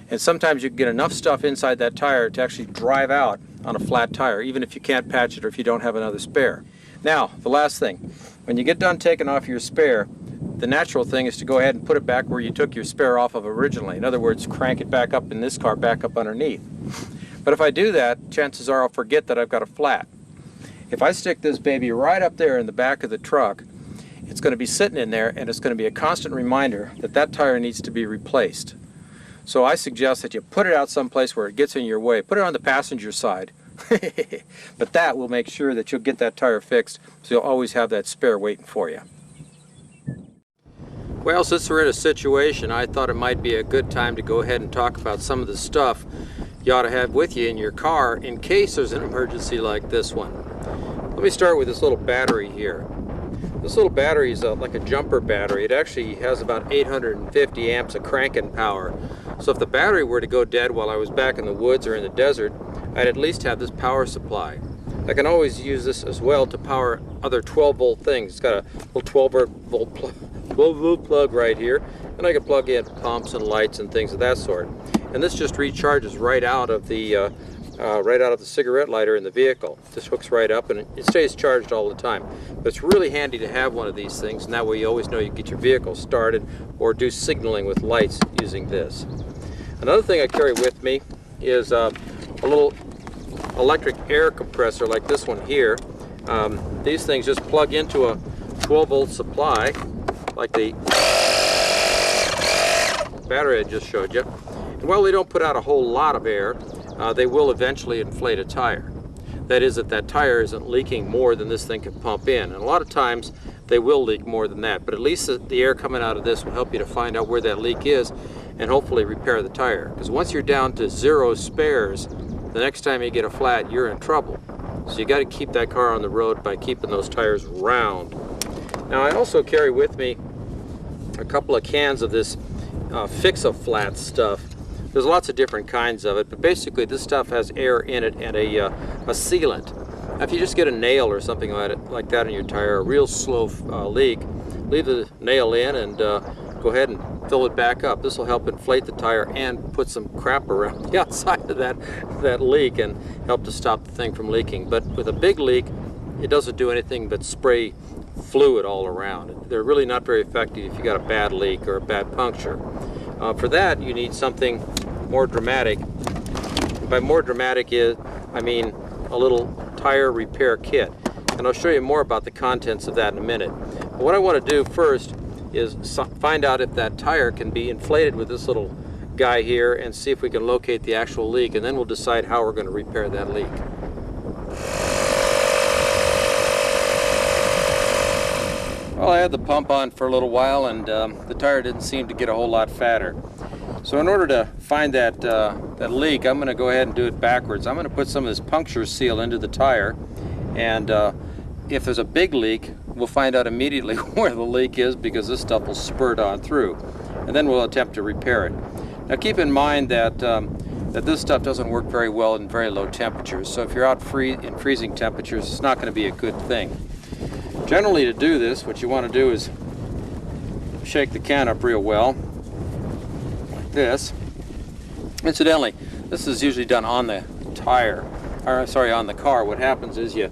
And sometimes you can get enough stuff inside that tire to actually drive out on a flat tire, even if you can't patch it or if you don't have another spare. Now, the last thing, when you get done taking off your spare, the natural thing is to go ahead and put it back where you took your spare off of originally. In other words, crank it back up in this car, back up underneath. But if I do that, chances are I'll forget that I've got a flat. If I stick this baby right up there in the back of the truck, it's going to be sitting in there, and it's going to be a constant reminder that that tire needs to be replaced. So I suggest that you put it out someplace where it gets in your way. Put it on the passenger side. But that will make sure that you'll get that tire fixed, so you'll always have that spare waiting for you. Well, since we're in a situation, I thought it might be a good time to go ahead and talk about some of the stuff you ought to have with you in your car in case there's an emergency like this one. Let me start with this little battery here. This little battery is like a jumper battery. It actually has about 850 amps of cranking power. So if the battery were to go dead while I was back in the woods or in the desert, I'd at least have this power supply. I can always use this as well to power other 12-volt things. It's got a little 12-volt plug right here, and I can plug in pumps and lights and things of that sort. And this just recharges right out of the cigarette lighter in the vehicle. Just hooks right up and it stays charged all the time. But it's really handy to have one of these things, and that way you always know you can get your vehicle started or do signaling with lights using this. Another thing I carry with me is a little electric air compressor like this one here. These things just plug into a 12-volt supply like the battery I just showed you. And while they don't put out a whole lot of air, they will eventually inflate a tire. That is, if that tire isn't leaking more than this thing can pump in. And a lot of times they will leak more than that, but at least the air coming out of this will help you to find out where that leak is and hopefully repair the tire. Because once you're down to 0 spares, the next time you get a flat, you're in trouble. So you got to keep that car on the road by keeping those tires round. Now I also carry with me a couple of cans of this Fix-A-Flat stuff. There's lots of different kinds of it, but basically this stuff has air in it and a sealant. Now if you just get a nail or something like that in your tire, a real slow leak, leave the nail in and go ahead and fill it back up. This will help inflate the tire and put some crap around the outside of that leak and help to stop the thing from leaking. But with a big leak, it doesn't do anything but spray fluid all around. They're really not very effective if you got a bad leak or a bad puncture. For that, you need something more dramatic. By more dramatic, I mean a little tire repair kit. And I'll show you more about the contents of that in a minute. But what I want to do first is find out if that tire can be inflated with this little guy here and see if we can locate the actual leak, and then we'll decide how we're going to repair that leak. Well, I had the pump on for a little while and the tire didn't seem to get a whole lot fatter. So in order to find that leak, I'm going to go ahead and do it backwards. I'm going to put some of this puncture seal into the tire, and if there's a big leak, we'll find out immediately where the leak is, because this stuff will spurt on through, and then we'll attempt to repair it. Now keep in mind that that this stuff doesn't work very well in very low temperatures, so if you're out in freezing temperatures, it's not going to be a good thing. Generally, to do this, what you want to do is shake the can up real well, like this. Incidentally, this is usually done on the tire, or sorry, on the car. What happens is you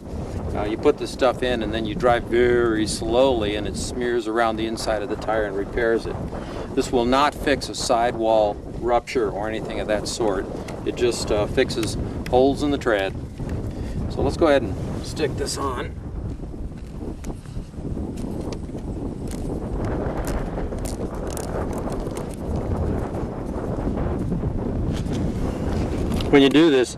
put this stuff in, and then you drive very slowly, and it smears around the inside of the tire and repairs it. This will not fix a sidewall rupture or anything of that sort. It just fixes holes in the tread. So let's go ahead and stick this on. When you do this,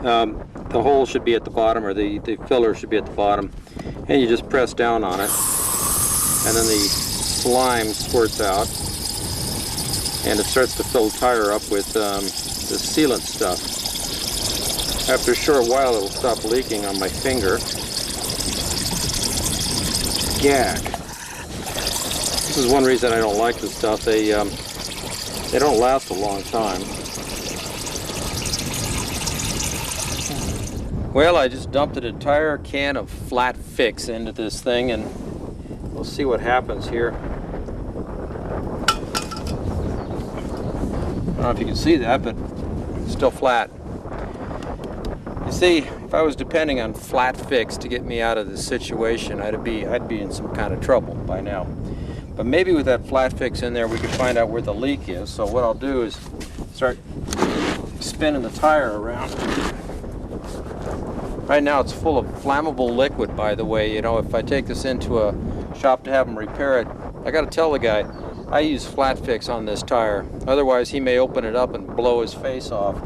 the hole should be at the bottom, or the filler should be at the bottom, and you just press down on it, and then the slime squirts out, and it starts to fill the tire up with the sealant stuff. After a short while, it'll stop leaking on my finger. Gag. This is one reason I don't like this stuff. They don't last a long time. Well, I just dumped an entire can of flat fix into this thing, and we'll see what happens here. I don't know if you can see that, but it's still flat. You see, if I was depending on flat fix to get me out of this situation, I'd be in some kind of trouble by now. But maybe with that flat fix in there, we could find out where the leak is. So what I'll do is start spinning the tire around. Right now it's full of flammable liquid, by the way. You know, if I take this into a shop to have them repair it, I gotta tell the guy, I use flat fix on this tire. Otherwise he may open it up and blow his face off.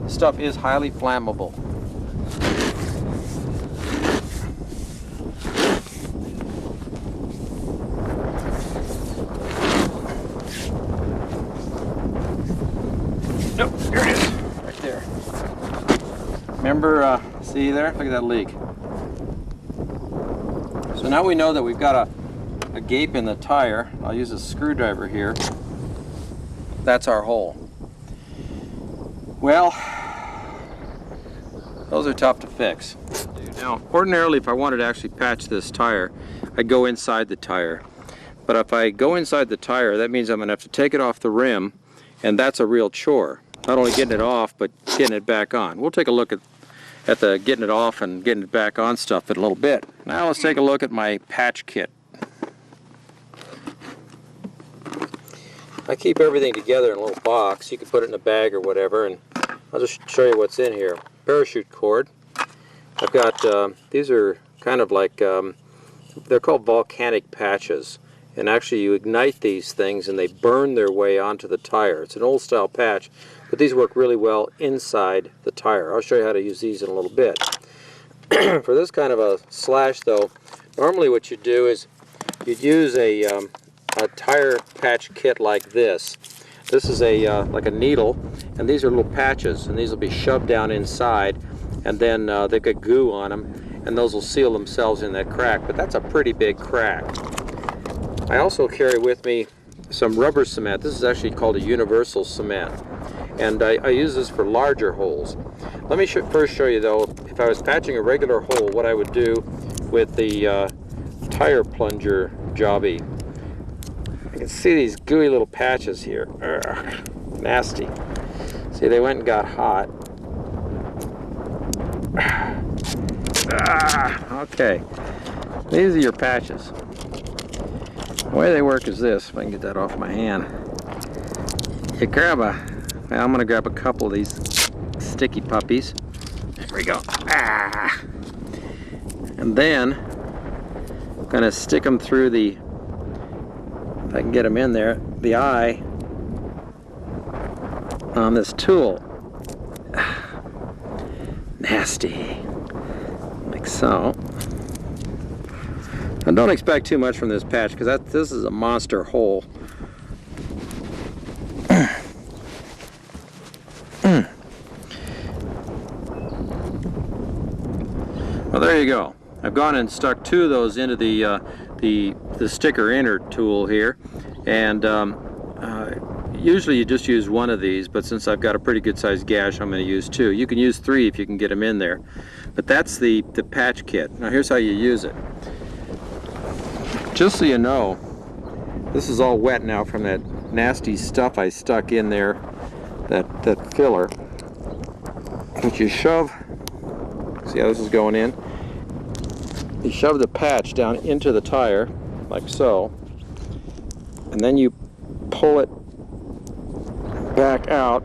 This stuff is highly flammable. Nope, here it is, right there. Remember, see there? Look at that leak. So now we know that we've got a gape in the tire. I'll use a screwdriver here. That's our hole. Well, those are tough to fix. Now, ordinarily, if I wanted to actually patch this tire, I'd go inside the tire. But if I go inside the tire, that means I'm going to have to take it off the rim, and that's a real chore. Not only getting it off, but getting it back on. We'll take a look at the getting it off and getting it back on stuff in a little bit. Now let's take a look at my patch kit. I keep everything together in a little box. You can put it in a bag or whatever, and I'll just show you what's in here. Parachute cord. I've got, these are kind of like, they're called volcanic patches. And actually you ignite these things and they burn their way onto the tire. It's an old style patch, but these work really well inside the tire. I'll show you how to use these in a little bit. For this kind of a slash though, normally what you do is you'd use a tire patch kit like this. This is like a needle, and these are little patches, and these will be shoved down inside, and then they've got goo on them, and those will seal themselves in that crack, but that's a pretty big crack. I also carry with me some rubber cement. This is actually called a universal cement, and I use this for larger holes. Let me first show you though, if I was patching a regular hole, what I would do with the tire plunger jobby. You can see these gooey little patches here. Ugh, nasty. See, they went and got hot. Okay, these are your patches. The way they work is this. If I can get that off my hand, you grab well, I'm going to grab a couple of these sticky puppies. There we go. And then I'm going to stick them through the, if I can get them in there, the eye on this tool. Nasty. Like so. And don't expect too much from this patch, because this is a monster hole. you go. I've gone and stuck 2 of those into the sticker inner tool here, and usually you just use 1 of these, but since I've got a pretty good sized gash, I'm going to use 2. You can use 3 if you can get them in there. But that's the patch kit. Now here's how you use it. Just so you know, this is all wet now from that nasty stuff I stuck in there, that filler. But you shove, see how this is going in? You shove the patch down into the tire, like so, and then you pull it back out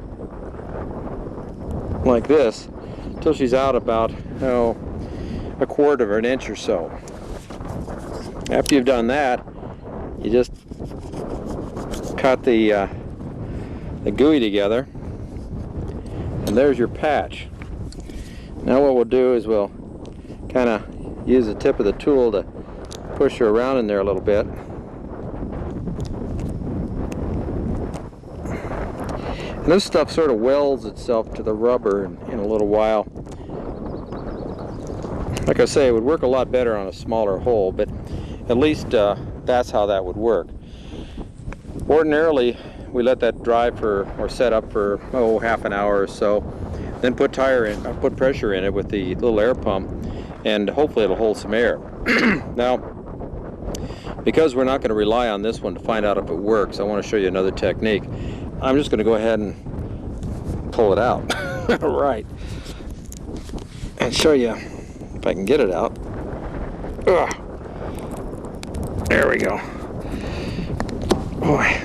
like this until she's out about, oh, 1/4 of an inch or so. After you've done that, you just cut the GUI together, and there's your patch. Now what we'll do is we'll kind of use the tip of the tool to push her around in there a little bit. And this stuff sort of welds itself to the rubber in a little while. Like I say, it would work a lot better on a smaller hole, but at least that's how that would work. Ordinarily, we let that dry for, or set up for, half an hour or so, then put pressure in it with the little air pump, and hopefully it'll hold some air. Now, because we're not going to rely on this one to find out if it works, I want to show you another technique. I'm just going to go ahead and pull it out. Right. And show you if I can get it out. Ugh. There we go. Boy.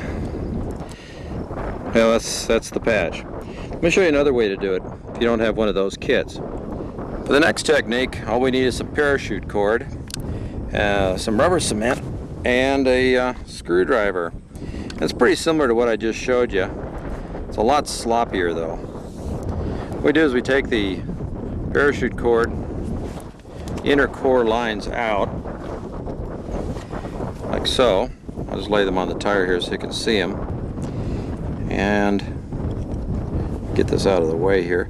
Well, that's the patch. Let me show you another way to do it if you don't have one of those kits. For the next technique, all we need is some parachute cord, some rubber cement, and a screwdriver. It's pretty similar to what I just showed you. It's a lot sloppier though. What we do is we take the parachute cord inner core lines out, like so. I'll just lay them on the tire here so you can see them. And get this out of the way here.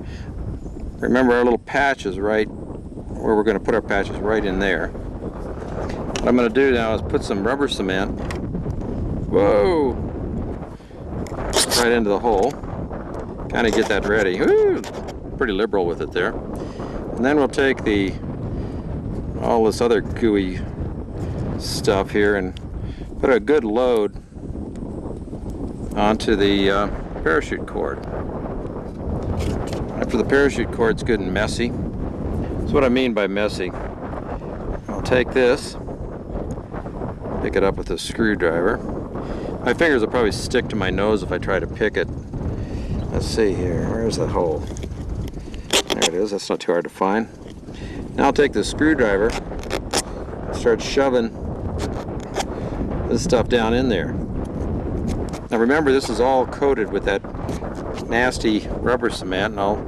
Remember, our little patch is right where we're going to put our patches, right in there. What I'm going to do now is put some rubber cement, whoa, right into the hole. Kind of get that ready. Woo! Pretty liberal with it there. And then we'll take all this other gooey stuff here and put a good load onto the parachute cord. After the parachute cord's good and messy, that's what I mean by messy. I'll take this, pick it up with a screwdriver. My fingers will probably stick to my nose if I try to pick it. Let's see here, where's the hole? There it is, that's not too hard to find. Now I'll take the screwdriver and start shoving this stuff down in there. Now remember, this is all coated with that nasty rubber cement, and I'll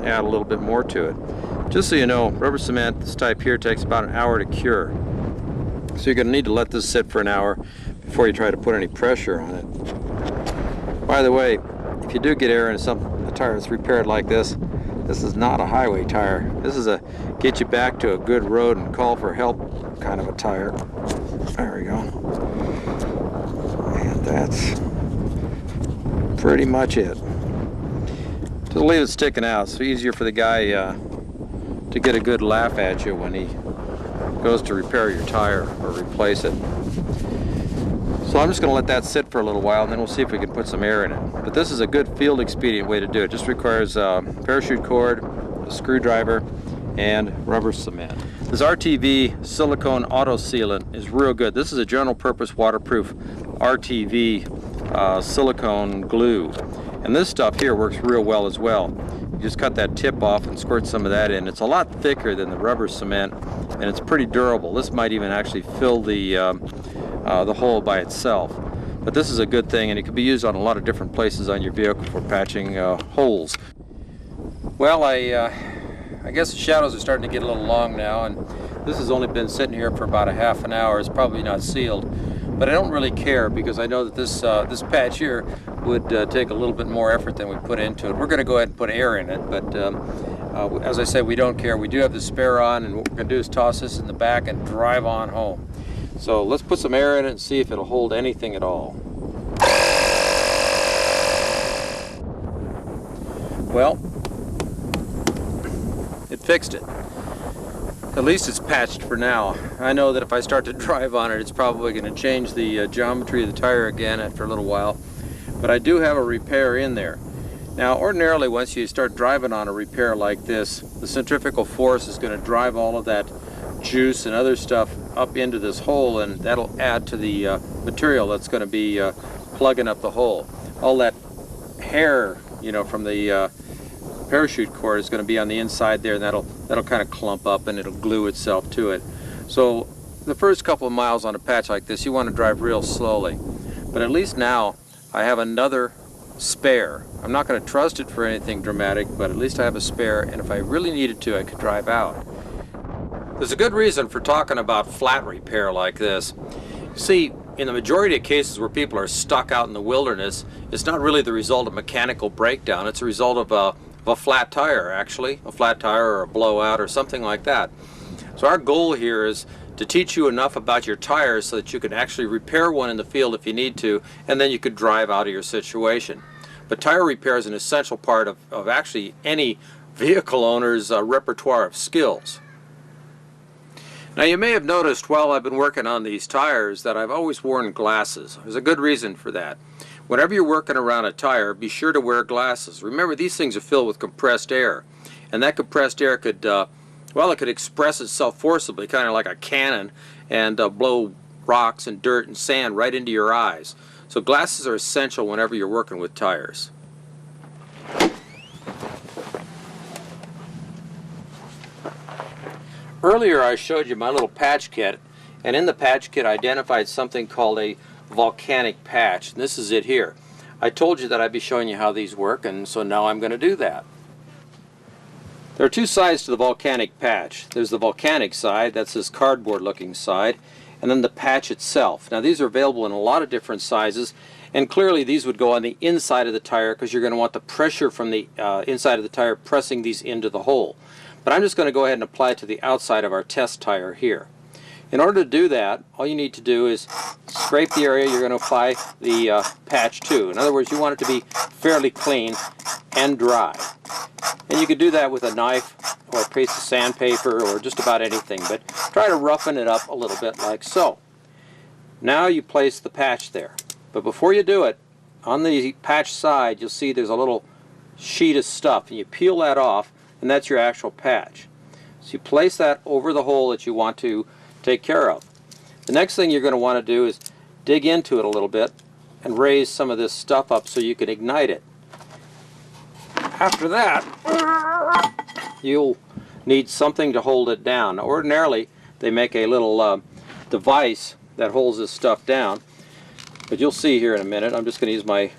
add a little bit more to it. Just so you know, rubber cement, this type here, takes about an hour to cure. So you're going to need to let this sit for an hour before you try to put any pressure on it. By the way, if you do get air in a tire that's repaired like this, this is not a highway tire. This is a get you back to a good road and call for help kind of a tire. There we go. And that's pretty much it. Just leave it sticking out. It's easier for the guy to get a good laugh at you when he goes to repair your tire or replace it. So I'm just going to let that sit for a little while, and then we'll see if we can put some air in it. But this is a good field expedient way to do it. It just requires a parachute cord, a screwdriver, and rubber cement. This RTV silicone auto sealant is real good. This is a general purpose waterproof RTV silicone glue. And this stuff here works real well as well. You just cut that tip off and squirt some of that in. It's a lot thicker than the rubber cement, and it's pretty durable. This might even actually fill the hole by itself. But this is a good thing, and it can be used on a lot of different places on your vehicle for patching holes. Well, I guess the shadows are starting to get a little long now, and this has only been sitting here for about a half an hour. It's probably not sealed, but I don't really care because I know that this patch here would take a little bit more effort than we put into it. We're going to go ahead and put air in it, but As I said, we don't care. We do have the spare on, and what we're going to do is toss this in the back and drive on home. So let's put some air in it and see if it'll hold anything at all. Well, it fixed it. At least it's patched for now. I know that if I start to drive on it, it's probably going to change the geometry of the tire again after a little while. But I do have a repair in there. Now, ordinarily, once you start driving on a repair like this, the centrifugal force is going to drive all of that juice and other stuff up into this hole, and that'll add to the material that's going to be plugging up the hole. All that hair, you know, from the parachute cord is going to be on the inside there, and that'll kind of clump up and it'll glue itself to it. So the first couple of miles on a patch like this, you want to drive real slowly. But at least now I have another spare. I'm not going to trust it for anything dramatic, but at least I have a spare, and if I really needed to, I could drive out. There's a good reason for talking about flat repair like this. See, in the majority of cases where people are stuck out in the wilderness, it's not really the result of mechanical breakdown. It's a result of a flat tire, actually. A flat tire or a blowout or something like that. So our goal here is to teach you enough about your tires so that you can actually repair one in the field if you need to, and then you could drive out of your situation. But tire repair is an essential part of actually any vehicle owner's repertoire of skills. Now, you may have noticed while I've been working on these tires that I've always worn glasses. There's a good reason for that. Whenever you're working around a tire, be sure to wear glasses. Remember, these things are filled with compressed air, and that compressed air could, well, it could express itself forcibly, kind of like a cannon, and blow rocks and dirt and sand right into your eyes. So glasses are essential whenever you're working with tires. Earlier I showed you my little patch kit, and in the patch kit I identified something called a volcanic patch, and this is it here. I told you that I'd be showing you how these work, and so now I'm going to do that. There are two sides to the volcanic patch. There's the volcanic side, that's this cardboard looking side, and then the patch itself. Now these are available in a lot of different sizes, and clearly these would go on the inside of the tire because you're going to want the pressure from the inside of the tire pressing these into the hole. But I'm just going to go ahead and apply it to the outside of our test tire here. In order to do that, all you need to do is scrape the area you're going to apply the patch to. In other words, you want it to be fairly clean and dry. And you could do that with a knife or a piece of sandpaper or just about anything, but try to roughen it up a little bit like so. Now you place the patch there. But before you do it, on the patch side you'll see there's a little sheet of stuff, and you peel that off, and that's your actual patch. So you place that over the hole that you want to take care of. The next thing you're going to want to do is dig into it a little bit and raise some of this stuff up so you can ignite it. After that, you'll need something to hold it down. Now, ordinarily, they make a little device that holds this stuff down, but you'll see here in a minute. I'm just going to use my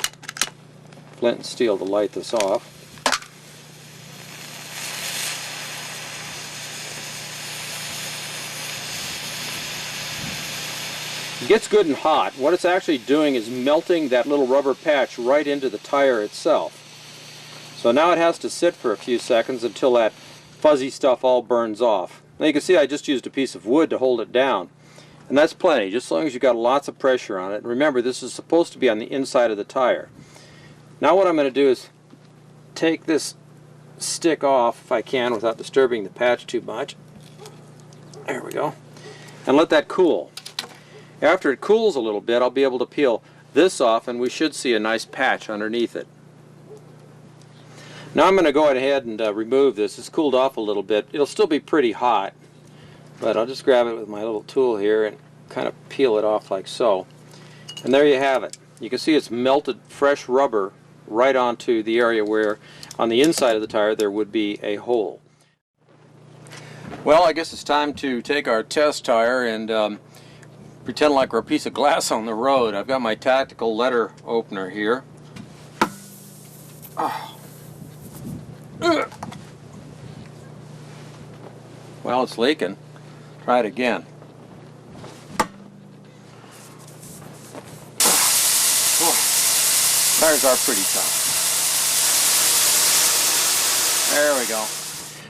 flint and steel to light this off. It gets good and hot. What it's actually doing is melting that little rubber patch right into the tire itself. So now it has to sit for a few seconds until that fuzzy stuff all burns off. Now you can see I just used a piece of wood to hold it down. And that's plenty, just as long as you've got lots of pressure on it. And remember, this is supposed to be on the inside of the tire. Now what I'm going to do is take this stick off, if I can, without disturbing the patch too much. There we go. And let that cool. After it cools a little bit, I'll be able to peel this off, and we should see a nice patch underneath it. Now I'm going to go ahead and remove this. It's cooled off a little bit. It'll still be pretty hot, but I'll just grab it with my little tool here and kind of peel it off like so. And there you have it. You can see it's melted fresh rubber right onto the area where on the inside of the tire there would be a hole. Well, I guess it's time to take our test tire and pretend like we're a piece of glass on the road. I've got my tactical letter opener here. Well, it's leaking. Try it again. Tires are pretty tough. There we go.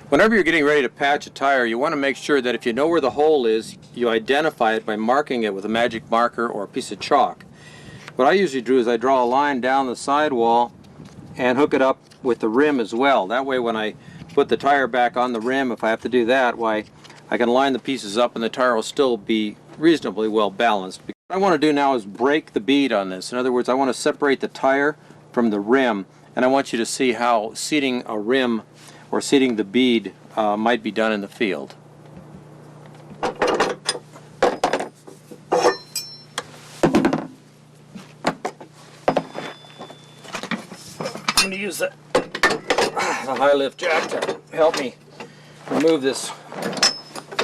Whenever you're getting ready to patch a tire, you want to make sure that if you know where the hole is, you identify it by marking it with a magic marker or a piece of chalk. What I usually do is I draw a line down the sidewall and hook it up with the rim as well. That way when I put the tire back on the rim, if I have to do that, why, I can line the pieces up and the tire will still be reasonably well balanced. What I want to do now is break the bead on this. In other words, I want to separate the tire from the rim, and I want you to see how seating a rim or seating the bead might be done in the field. I'm going to use the high lift jack to help me remove this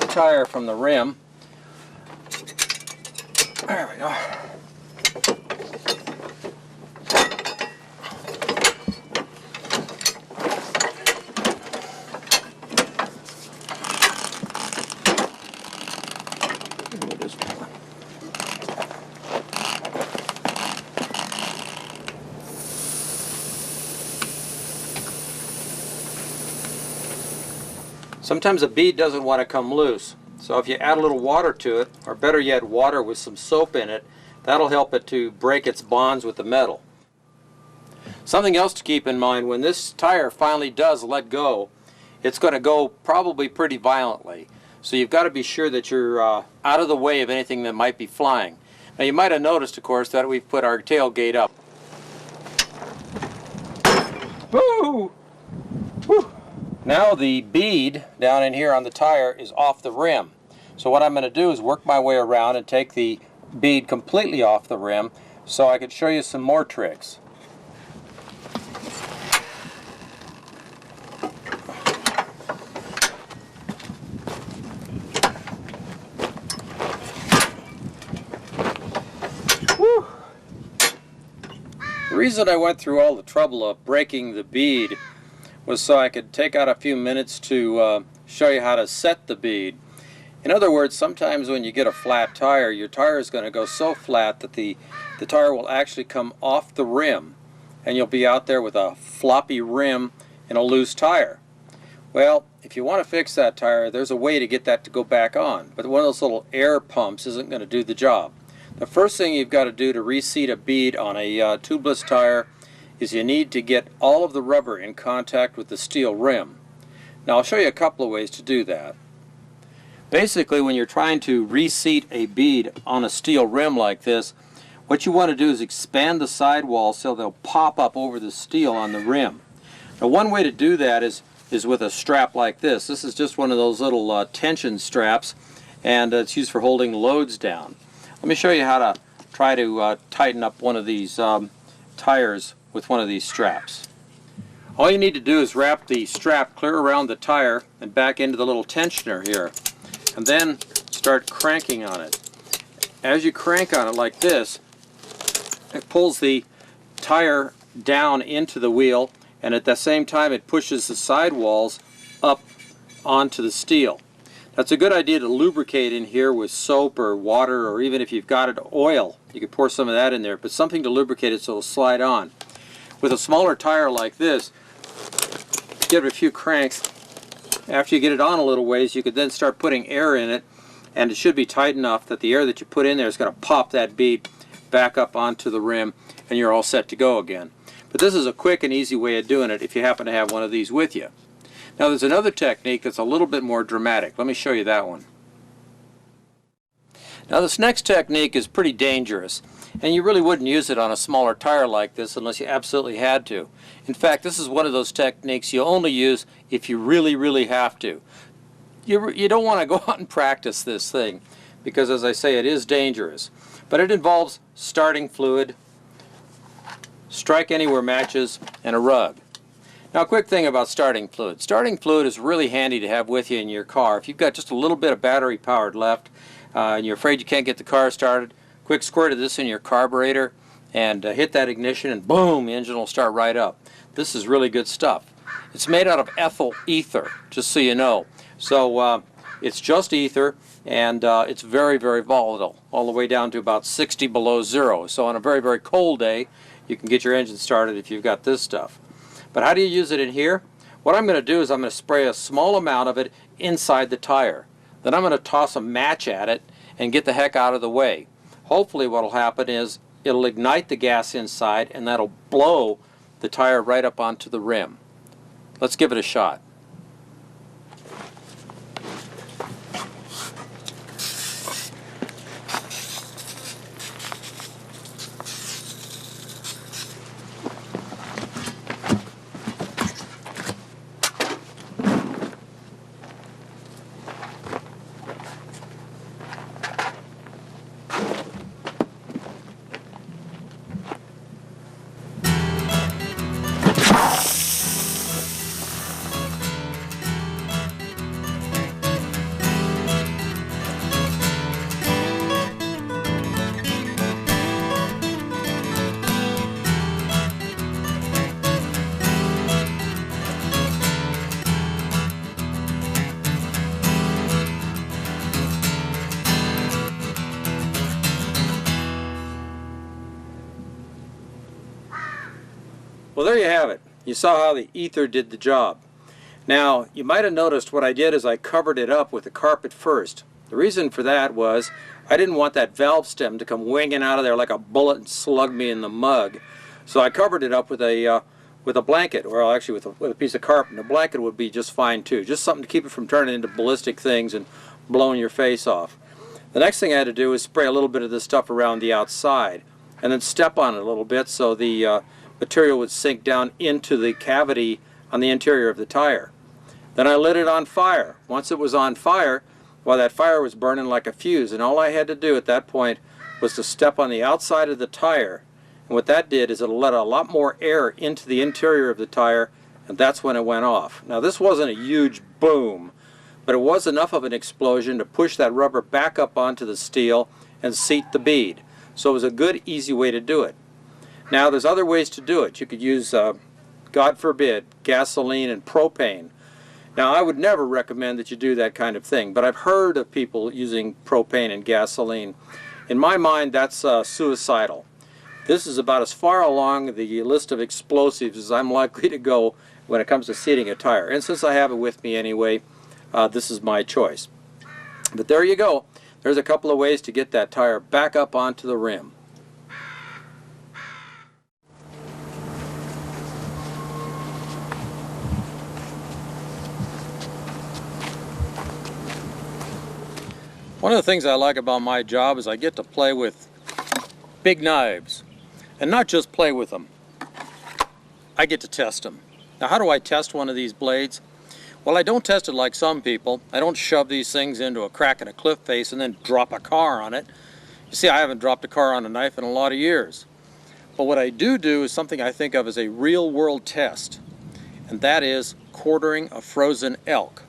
tire from the rim. There we go. Sometimes a bead doesn't want to come loose, so if you add a little water to it, or better yet water with some soap in it, that'll help it to break its bonds with the metal. Something else to keep in mind, when this tire finally does let go, it's going to go probably pretty violently. So you've got to be sure that you're out of the way of anything that might be flying. Now you might have noticed, of course, that we've put our tailgate up. Woo! Woo! Now the bead down in here on the tire is off the rim. So what I'm going to do is work my way around and take the bead completely off the rim so I could show you some more tricks. Woo! The reason I went through all the trouble of breaking the bead was so I could take out a few minutes to show you how to set the bead. In other words, sometimes when you get a flat tire, your tire is going to go so flat that the tire will actually come off the rim, and you'll be out there with a floppy rim and a loose tire. Well, if you want to fix that tire, there's a way to get that to go back on, but one of those little air pumps isn't going to do the job. The first thing you've got to do to reseat a bead on a tubeless tire is you need to get all of the rubber in contact with the steel rim. Now I'll show you a couple of ways to do that. Basically, when you're trying to reseat a bead on a steel rim like this, what you want to do is expand the sidewall so they'll pop up over the steel on the rim. Now one way to do that is with a strap like this. This is just one of those little tension straps, and it's used for holding loads down. Let me show you how to try to tighten up one of these tires with one of these straps. All you need to do is wrap the strap clear around the tire and back into the little tensioner here, and then start cranking on it. As you crank on it like this, it pulls the tire down into the wheel, and at the same time it pushes the sidewalls up onto the steel. That's a good idea to lubricate in here with soap or water, or even if you've got it, oil. You could pour some of that in there, but something to lubricate it so it'll slide on. With a smaller tire like this, give it a few cranks. After you get it on a little ways, you could then start putting air in it, and it should be tight enough that the air that you put in there is going to pop that bead back up onto the rim, and you're all set to go again. But this is a quick and easy way of doing it if you happen to have one of these with you. Now there's another technique that's a little bit more dramatic. Let me show you that one. Now this next technique is pretty dangerous, and you really wouldn't use it on a smaller tire like this unless you absolutely had to. In fact, this is one of those techniques you only use if you really have to. You don't want to go out and practice this thing because, as I say, it is dangerous. But it involves starting fluid, strike anywhere matches, and a rug. Now a quick thing about starting fluid. Starting fluid is really handy to have with you in your car. If you've got just a little bit of battery powered left and you're afraid you can't get the car started, quick squirt of this in your carburetor and hit that ignition and boom, the engine will start right up. This is really good stuff. It's made out of ethyl ether, just so you know. So it's just ether, and it's very volatile, all the way down to about 60 below zero. So on a very cold day, you can get your engine started if you've got this stuff. But how do you use it in here? What I'm going to do is I'm going to spray a small amount of it inside the tire. Then I'm going to toss a match at it and get the heck out of the way. Hopefully what will happen is it'll ignite the gas inside and that'll blow the tire right up onto the rim. Let's give it a shot. Well, there you have it. You saw how the ether did the job. Now, you might have noticed what I did is I covered it up with the carpet first. The reason for that was I didn't want that valve stem to come winging out of there like a bullet and slug me in the mug. So I covered it up with a blanket, or actually with a piece of carpet. And a blanket would be just fine too. Just something to keep it from turning into ballistic things and blowing your face off. The next thing I had to do is spray a little bit of this stuff around the outside and then step on it a little bit so the material would sink down into the cavity on the interior of the tire. Then I lit it on fire. Once it was on fire, well, that fire was burning like a fuse, and all I had to do at that point was to step on the outside of the tire. And what that did is it let a lot more air into the interior of the tire, and that's when it went off. Now, this wasn't a huge boom, but it was enough of an explosion to push that rubber back up onto the steel and seat the bead. So it was a good, easy way to do it. Now, there's other ways to do it. You could use, God forbid, gasoline and propane. Now, I would never recommend that you do that kind of thing, but I've heard of people using propane and gasoline. In my mind, that's suicidal. This is about as far along the list of explosives as I'm likely to go when it comes to seating a tire. And since I have it with me anyway, this is my choice. But there you go. There's a couple of ways to get that tire back up onto the rim. One of the things I like about my job is I get to play with big knives, and not just play with them. I get to test them. Now, how do I test one of these blades? Well, I don't test it like some people. I don't shove these things into a crack in a cliff face and then drop a car on it. You see, I haven't dropped a car on a knife in a lot of years. But what I do is something I think of as a real-world test, and that is quartering a frozen elk.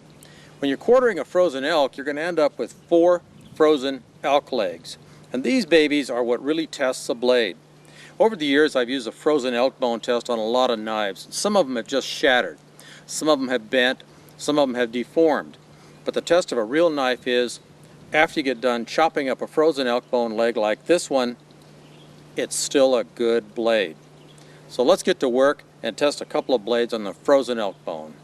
When you're quartering a frozen elk, you're going to end up with 4 frozen elk legs. And these babies are what really tests a blade. Over the years, I've used a frozen elk bone test on a lot of knives. Some of them have just shattered. Some of them have bent. Some of them have deformed. But the test of a real knife is, after you get done chopping up a frozen elk bone leg like this one, it's still a good blade. So let's get to work and test a couple of blades on the frozen elk bone.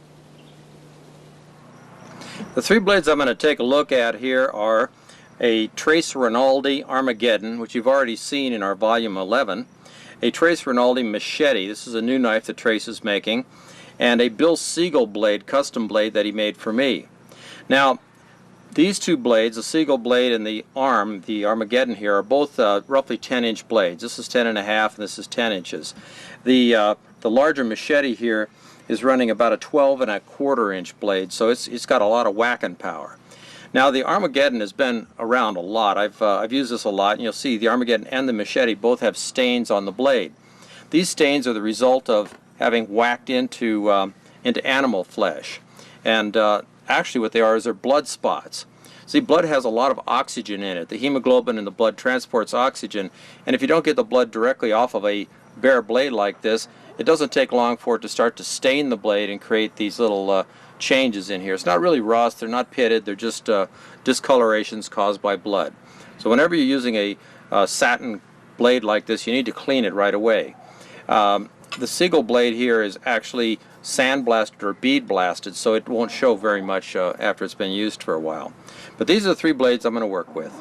The 3 blades I'm going to take a look at here are a Trace Rinaldi Armageddon, which you've already seen in our volume 11, a Trace Rinaldi Machete, this is a new knife that Trace is making, and a Bill Siegel blade, custom blade that he made for me. Now, these 2 blades, the Siegel blade and the arm, the Armageddon here, are both roughly 10-inch blades. This is 10.5 and this is 10 inches. The larger Machete here is running about a 12.25-inch blade, so it's got a lot of whacking power. Now, the Armageddon has been around a lot. I've used this a lot, and you'll see the Armageddon and the Machete both have stains on the blade. These stains are the result of having whacked into animal flesh, and actually what they are is they're blood spots. See, blood has a lot of oxygen in it. The hemoglobin in the blood transports oxygen, and if you don't get the blood directly off of a bare blade like this, it doesn't take long for it to start to stain the blade and create these little changes in here. It's not really rust, they're not pitted, they're just discolorations caused by blood. So whenever you're using a satin blade like this, you need to clean it right away. the seagull blade here is actually sandblasted or bead blasted, so it won't show very much after it's been used for a while. But these are the 3 blades I'm going to work with.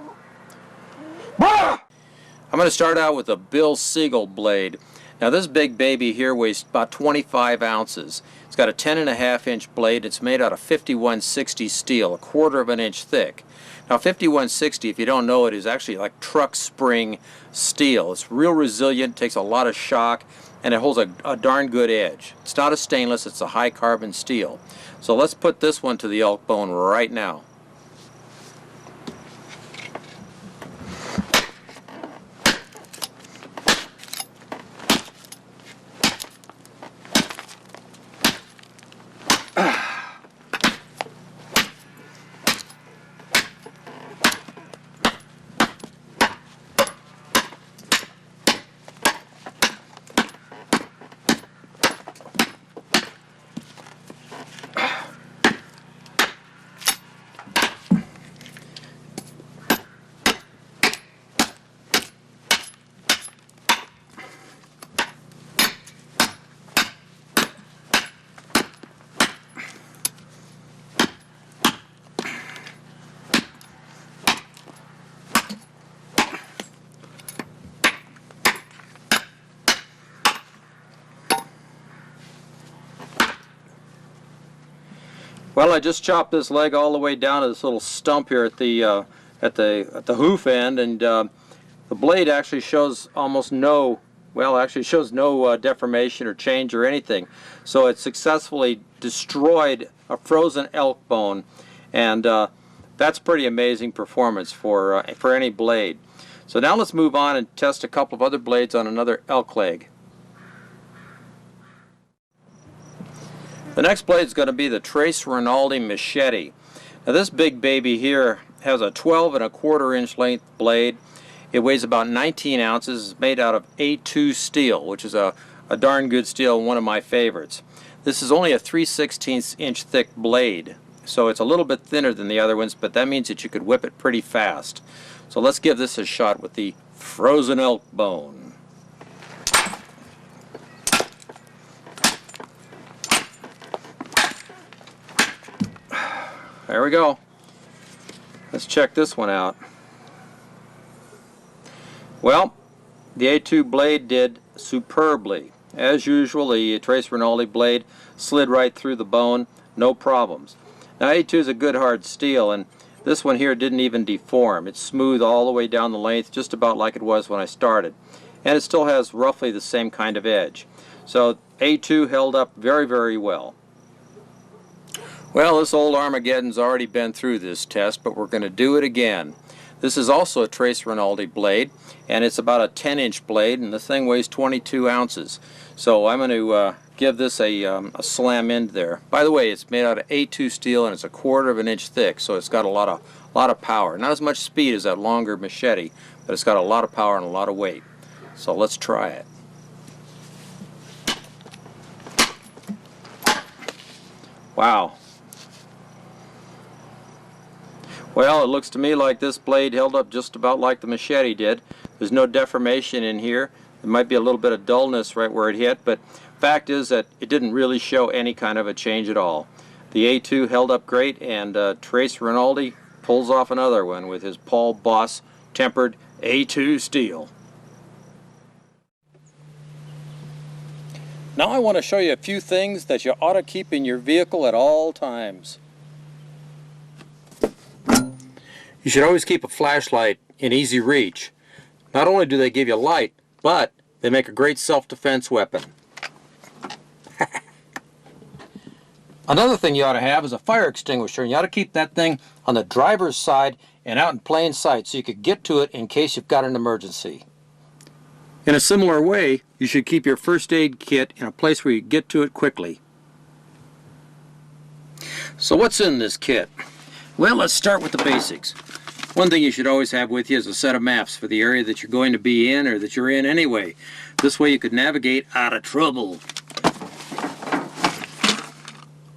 I'm going to start out with a Bill Seagull blade. Now this big baby here weighs about 25 ounces. It's got a 10.5 inch blade. It's made out of 5160 steel, 1/4 inch thick. Now 5160, if you don't know it, is actually like truck spring steel. It's real resilient, takes a lot of shock, and it holds a darn good edge. It's not a stainless, it's a high carbon steel. So let's put this one to the elk bone right now. Well, I just chopped this leg all the way down to this little stump here at the hoof end, and the blade actually shows almost no, well, actually shows no deformation or change or anything. So it successfully destroyed a frozen elk bone, and that's pretty amazing performance for any blade. So now let's move on and test a couple of other blades on another elk leg. The next blade is going to be the Trace Rinaldi machete. Now this big baby here has a 12.25 inch length blade. It weighs about 19 ounces. It's made out of A2 steel, which is a darn good steel, one of my favorites. This is only a 3/16 inch thick blade, so it's a little bit thinner than the other ones, but that means that you could whip it pretty fast. So let's give this a shot with the frozen elk bone. There we go. Let's check this one out. Well, the A2 blade did superbly. As usual, the Trace Rinaldi blade slid right through the bone, no problems. Now A2 is a good hard steel, and this one here didn't even deform. It's smooth all the way down the length, just about like it was when I started. And it still has roughly the same kind of edge. So A2 held up very, very well. Well, this old Armageddon's already been through this test, but we're going to do it again. This is also a Trace Rinaldi blade, and it's about a 10-inch blade, and the thing weighs 22 ounces. So I'm going to give this a slam end there. By the way, it's made out of A2 steel, and it's 1/4 inch thick, so it's got a lot of power. Not as much speed as that longer machete, but it's got a lot of power and a lot of weight. So let's try it. Wow. Well, it looks to me like this blade held up just about like the machete did. There's no deformation in here. There might be a little bit of dullness right where it hit, but fact is that it didn't really show any kind of a change at all. The A2 held up great, and Trace Rinaldi pulls off another one with his Paul Boss tempered A2 steel. Now I want to show you a few things that you ought to keep in your vehicle at all times. You should always keep a flashlight in easy reach. Not only do they give you light, but they make a great self-defense weapon. Another thing you ought to have is a fire extinguisher, and you ought to keep that thing on the driver's side and out in plain sight so you could get to it in case you've got an emergency. In a similar way, you should keep your first aid kit in a place where you get to it quickly. So what's in this kit? Well, let's start with the basics. One thing you should always have with you is a set of maps for the area that you're going to be in or that you're in anyway. This way you could navigate out of trouble.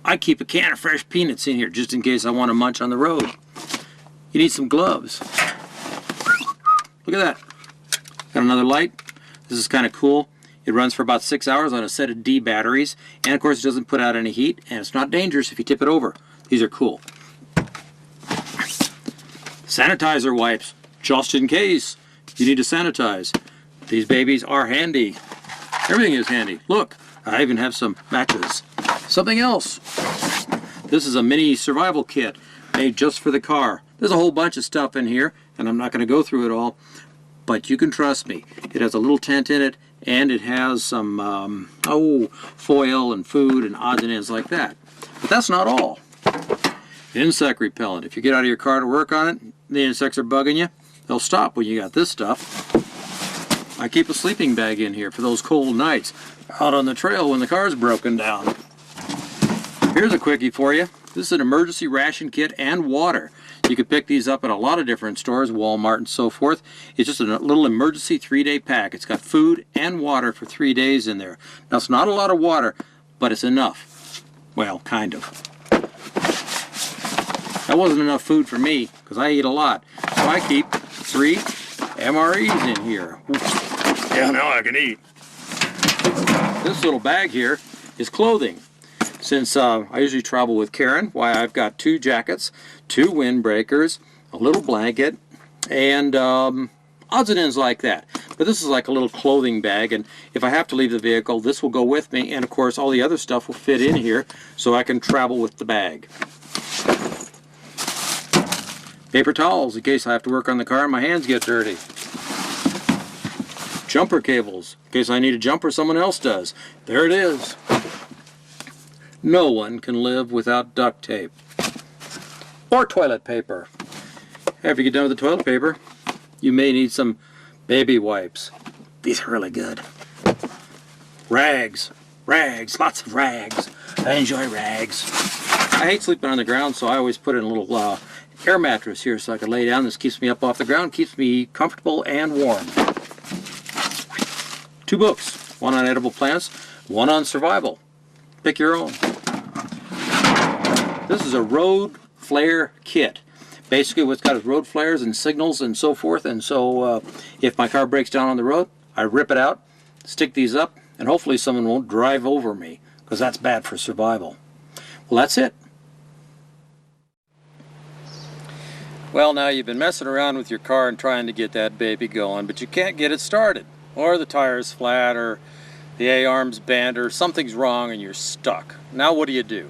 I keep a can of fresh peanuts in here just in case I want to munch on the road. You need some gloves. Look at that. Got another light. This is kind of cool. It runs for about 6 hours on a set of D batteries, and of course it doesn't put out any heat, and it's not dangerous if you tip it over. These are cool. Sanitizer wipes, just in case you need to sanitize. These babies are handy. Everything is handy. Look, I even have some matches. Something else. This is a mini survival kit made just for the car. There's a whole bunch of stuff in here, and I'm not going to go through it all, but you can trust me. It has a little tent in it, and it has some foil and food and odds and ends like that. But that's not all. Insect repellent. If you get out of your car to work on it, the insects are bugging you, they'll stop when you got this stuff. I keep a sleeping bag in here for those cold nights out on the trail when the car's broken down. Here's a quickie for you. This is an emergency ration kit and water. You can pick these up at a lot of different stores, Walmart and so forth. It's just a little emergency 3-day pack. It's got food and water for 3 days in there. Now, it's not a lot of water, but it's enough. Well, kind of. That wasn't enough food for me, because I eat a lot. So I keep 3 MREs in here. Yeah, now I can eat. This little bag here is clothing. Since I usually travel with Karen, why I've got 2 jackets, 2 windbreakers, a little blanket, and odds and ends like that. But this is like a little clothing bag, and if I have to leave the vehicle, this will go with me, and of course all the other stuff will fit in here so I can travel with the bag. Paper towels in case I have to work on the car and my hands get dirty. Jumper cables in case I need a jumper someone else does. There it is. No one can live without duct tape. Or toilet paper. After you get done with the toilet paper, you may need some baby wipes. These are really good. Rags. Rags. Lots of rags. I enjoy rags. I hate sleeping on the ground, so I always put in a little air mattress here so I can lay down. This keeps me up off the ground, keeps me comfortable and warm. 2 books. One on edible plants, one on survival. Pick your own. This is a road flare kit. Basically what's got is road flares and signals and so forth, and so if my car breaks down on the road, I rip it out, stick these up, and hopefully someone won't drive over me, because that's bad for survival. Well, that's it. Well, now you've been messing around with your car and trying to get that baby going, but you can't get it started, or the tire's flat, or the A-arm's bent, or something's wrong and you're stuck. Now what do you do?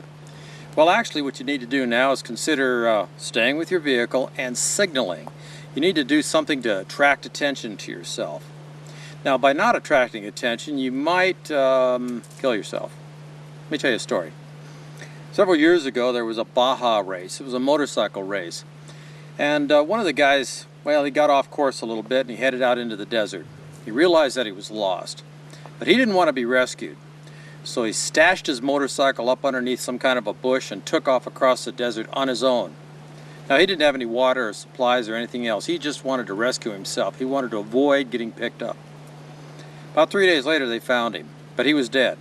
Well, actually what you need to do now is consider staying with your vehicle and signaling. You need to do something to attract attention to yourself. Now, by not attracting attention, you might kill yourself. Let me tell you a story. Several years ago there was a Baja race. It was a motorcycle race. And one of the guys, well, he got off course a little bit and he headed out into the desert. He realized that he was lost. But he didn't want to be rescued. So he stashed his motorcycle up underneath some kind of a bush and took off across the desert on his own. Now, he didn't have any water or supplies or anything else. He just wanted to rescue himself. He wanted to avoid getting picked up. About 3 days later they found him, but he was dead.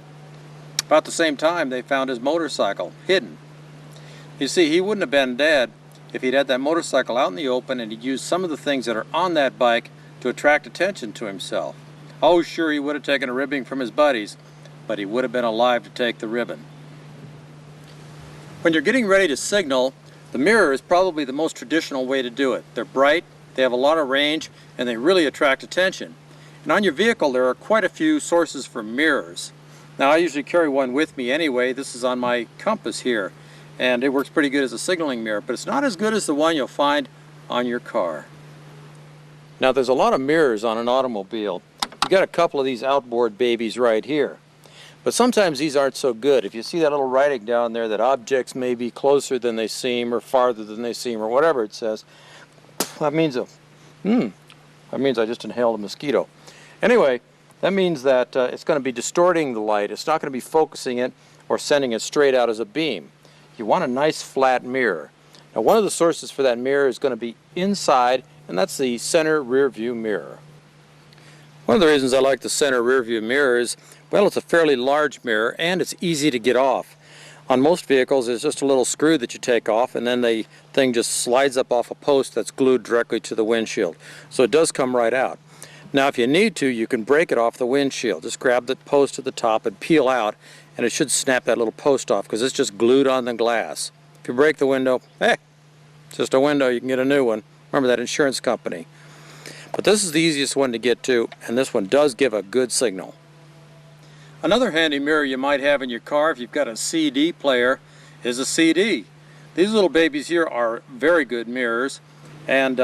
About the same time they found his motorcycle hidden. You see, he wouldn't have been dead if he'd had that motorcycle out in the open and he'd used some of the things that are on that bike to attract attention to himself. Oh, sure, he would have taken a ribbing from his buddies, but he would have been alive to take the ribbon. When you're getting ready to signal, the mirror is probably the most traditional way to do it. They're bright, they have a lot of range, and they really attract attention. And on your vehicle there are quite a few sources for mirrors. Now, I usually carry one with me anyway. This is on my compass here, and it works pretty good as a signaling mirror, but it's not as good as the one you'll find on your car. Now, there's a lot of mirrors on an automobile. You got a couple of these outboard babies right here. But sometimes these aren't so good. If you see that little writing down there that objects may be closer than they seem or farther than they seem or whatever it says, that means I just inhaled a mosquito. Anyway, that means that it's going to be distorting the light. It's not going to be focusing it or sending it straight out as a beam. You want a nice flat mirror. Now, one of the sources for that mirror is going to be inside, and that's the center rear view mirror. One of the reasons I like the center rear view mirror is, well, it's a fairly large mirror and it's easy to get off. On most vehicles there's just a little screw that you take off and then the thing just slides up off a post that's glued directly to the windshield. So it does come right out. Now if you need to, you can break it off the windshield. Just grab the post at the top and peel out, and it should snap that little post off because it's just glued on the glass. If you break the window, it's just a window, you can get a new one. Remember that insurance company. But this is the easiest one to get to, and this one does give a good signal. Another handy mirror you might have in your car if you've got a CD player is a CD. These little babies here are very good mirrors, and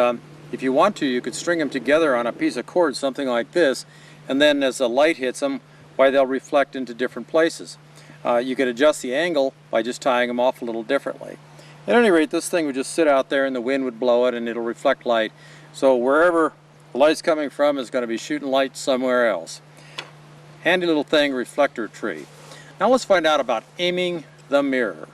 if you want to, you could string them together on a piece of cord, something like this, and then as the light hits them, why they'll reflect into different places. You could adjust the angle by just tying them off a little differently. At any rate, this thing would just sit out there and the wind would blow it and it'll reflect light. So wherever the light's coming from is going to be shooting light somewhere else. Handy little thing, reflector tree. Now let's find out about aiming the mirror.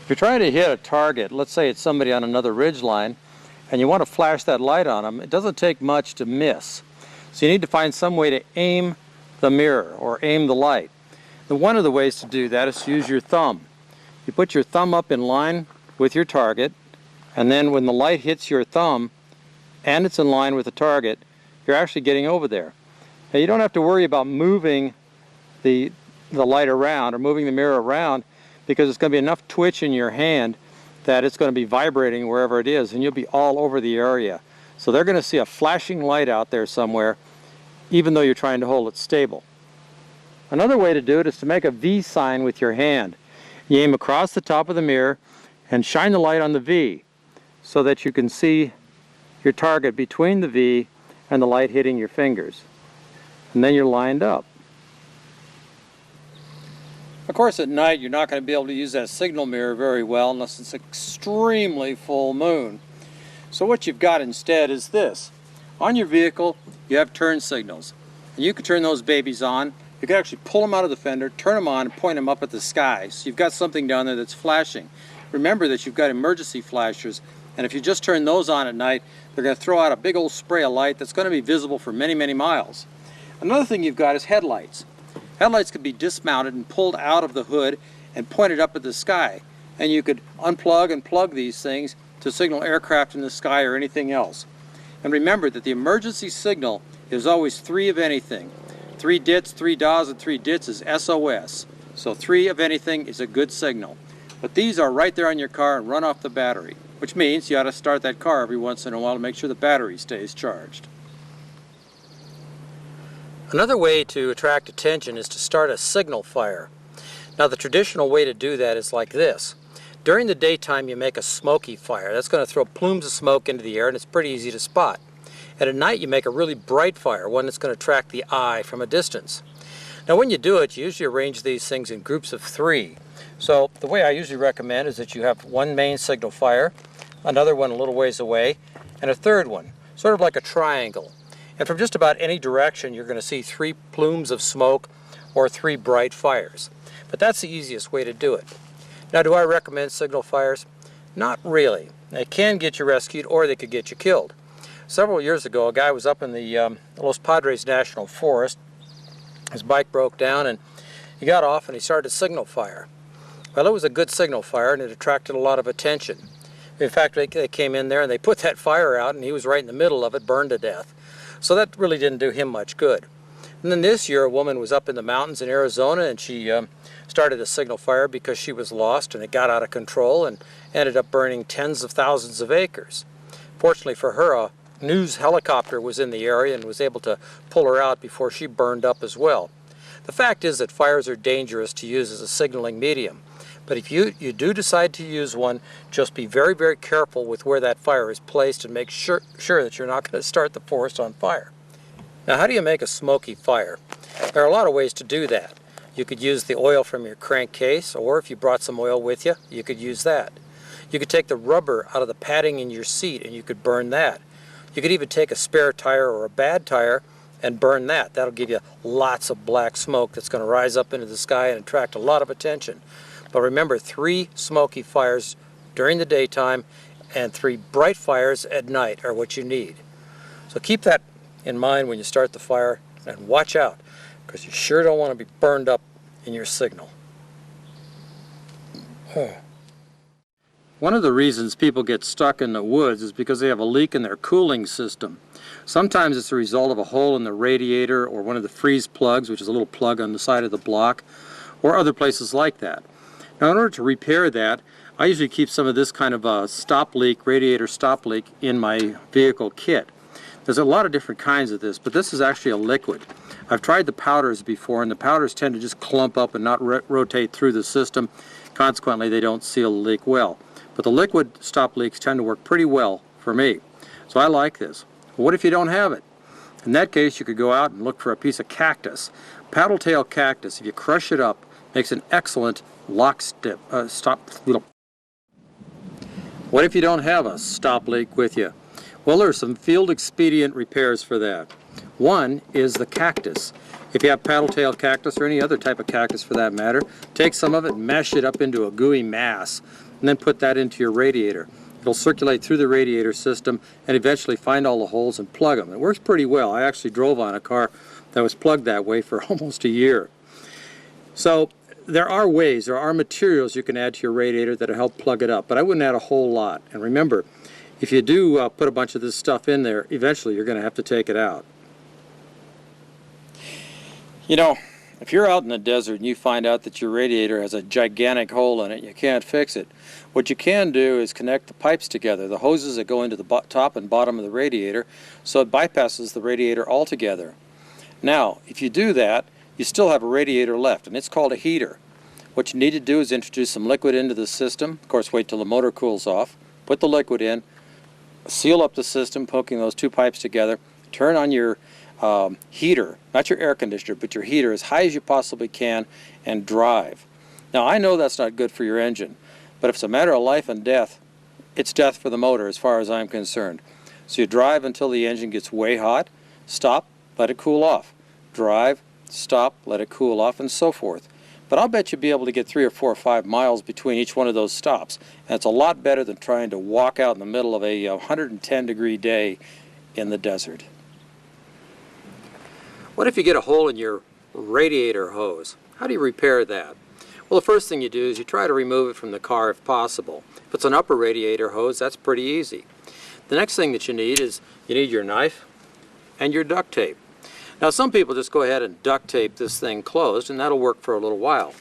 If you're trying to hit a target, let's say it's somebody on another ridge line, and you want to flash that light on them, it doesn't take much to miss. So you need to find some way to aim the mirror or aim the light. And one of the ways to do that is to use your thumb. You put your thumb up in line with your target, and then when the light hits your thumb and it's in line with the target, you're actually getting over there. Now you don't have to worry about moving the light around or moving the mirror around, because it's going to be enough twitch in your hand that it's going to be vibrating wherever it is, and you'll be all over the area. So they're going to see a flashing light out there somewhere, even though you're trying to hold it stable. Another way to do it is to make a V sign with your hand. You aim across the top of the mirror and shine the light on the V so that you can see your target between the V and the light hitting your fingers. And then you're lined up. Of course, at night you're not going to be able to use that signal mirror very well unless it's extremely full moon. So what you've got instead is this. On your vehicle you have turn signals, and you can turn those babies on. You can actually pull them out of the fender, turn them on, and point them up at the sky. So you've got something down there that's flashing. Remember that you've got emergency flashers, and if you just turn those on at night, they're going to throw out a big old spray of light that's going to be visible for many, many miles. Another thing you've got is headlights. Headlights could be dismounted and pulled out of the hood and pointed up at the sky. And you could unplug and plug these things to signal aircraft in the sky or anything else. And remember that the emergency signal is always 3 of anything. 3 dits, 3 DAs, and 3 dits is SOS. So 3 of anything is a good signal. But these are right there on your car and run off the battery, which means you ought to start that car every once in a while to make sure the battery stays charged. Another way to attract attention is to start a signal fire. Now the traditional way to do that is like this. During the daytime you make a smoky fire. That's going to throw plumes of smoke into the air, and it's pretty easy to spot. And at night you make a really bright fire, one that's going to attract the eye from a distance. Now when you do it, you usually arrange these things in groups of 3. So the way I usually recommend is that you have one main signal fire, another one a little ways away, and a third one, sort of like a triangle. And from just about any direction you're going to see 3 plumes of smoke or 3 bright fires. But that's the easiest way to do it. Now do I recommend signal fires? Not really. They can get you rescued or they could get you killed. Several years ago a guy was up in the Los Padres National Forest. His bike broke down and he got off and he started a signal fire. Well, it was a good signal fire and it attracted a lot of attention. In fact, they came in there and they put that fire out and he was right in the middle of it, burned to death. So that really didn't do him much good. And then this year a woman was up in the mountains in Arizona and she started a signal fire because she was lost and it got out of control and ended up burning tens of thousands of acres. Fortunately for her, a news helicopter was in the area and was able to pull her out before she burned up as well. The fact is that fires are dangerous to use as a signaling medium. But if you do decide to use one, just be very, very careful with where that fire is placed and make sure that you're not going to start the forest on fire. Now, how do you make a smoky fire? There are a lot of ways to do that. You could use the oil from your crankcase, or if you brought some oil with you, you could use that. You could take the rubber out of the padding in your seat and you could burn that. You could even take a spare tire or a bad tire and burn that. That'll give you lots of black smoke that's going to rise up into the sky and attract a lot of attention. But remember, 3 smoky fires during the daytime and 3 bright fires at night are what you need. So keep that in mind when you start the fire, and watch out, because you sure don't want to be burned up in your signal. One of the reasons people get stuck in the woods is because they have a leak in their cooling system. Sometimes it's a result of a hole in the radiator or one of the freeze plugs, which is a little plug on the side of the block, or other places like that. Now, in order to repair that, I usually keep some of this kind of a stop leak, radiator stop leak, in my vehicle kit. There's a lot of different kinds of this, but this is actually a liquid. I've tried the powders before, and the powders tend to just clump up and not rotate through the system. Consequently, they don't seal the leak well. But the liquid stop leaks tend to work pretty well for me. So I like this. But what if you don't have it? In that case, you could go out and look for a piece of cactus. Paddle tail cactus, if you crush it up, makes an excellent stop. What if you don't have a stop leak with you? Well, there are some field expedient repairs for that. One is the cactus. If you have paddle tail cactus or any other type of cactus for that matter, take some of it and mash it up into a gooey mass, and then put that into your radiator. It'll circulate through the radiator system and eventually find all the holes and plug them. It works pretty well. I actually drove on a car that was plugged that way for almost a year. So there are ways, there are materials you can add to your radiator that'll help plug it up, but I wouldn't add a whole lot. And remember, if you do put a bunch of this stuff in there, eventually you're going to have to take it out. You know, if you're out in the desert and you find out that your radiator has a gigantic hole in it, you can't fix it. What you can do is connect the pipes together, the hoses that go into the top and bottom of the radiator, so it bypasses the radiator altogether. Now, if you do that, you still have a radiator left, and it's called a heater. What you need to do is introduce some liquid into the system. Of course, wait till the motor cools off. Put the liquid in, seal up the system, poking those 2 pipes together, turn on your heater, not your air conditioner, but your heater as high as you possibly can, and drive. Now, I know that's not good for your engine, but if it's a matter of life and death, it's death for the motor as far as I'm concerned. So you drive until the engine gets way hot, stop, let it cool off. Drive, stop, let it cool off, and so forth. But I'll bet you'll be able to get 3 or 4 or 5 miles between each one of those stops. And it's a lot better than trying to walk out in the middle of a 110-degree day in the desert. What if you get a hole in your radiator hose? How do you repair that? Well, the first thing you do is you try to remove it from the car if possible. If it's an upper radiator hose, that's pretty easy. The next thing that you need is you need your knife and your duct tape. Now, some people just go ahead and duct tape this thing closed, and that'll work for a little while.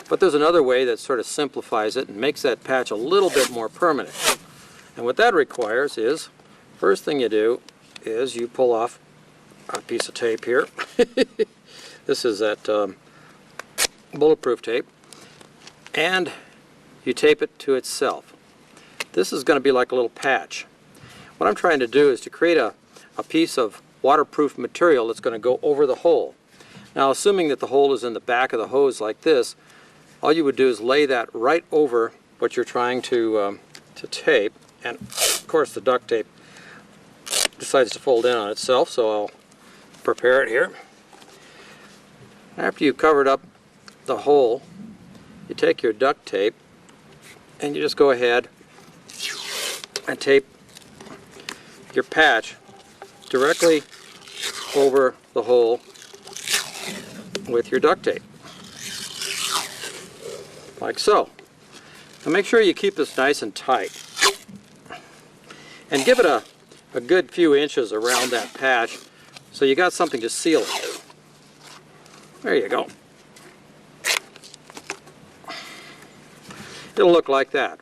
But there's another way that sort of simplifies it and makes that patch a little bit more permanent. And what that requires is, first thing you do is you pull off a piece of tape here. This is that bulletproof tape, and you tape it to itself. This is going to be like a little patch. What I'm trying to do is to create a piece of waterproof material that's going to go over the hole. Now, assuming that the hole is in the back of the hose like this, all you would do is lay that right over what you're trying to tape, and of course the duct tape decides to fold in on itself, so I'll prepare it here. After you've covered up the hole, you take your duct tape and you just go ahead and tape your patch directly over the hole with your duct tape, like so. Now make sure you keep this nice and tight, and give it a good few inches around that patch so you got something to seal it. There you go. It'll look like that.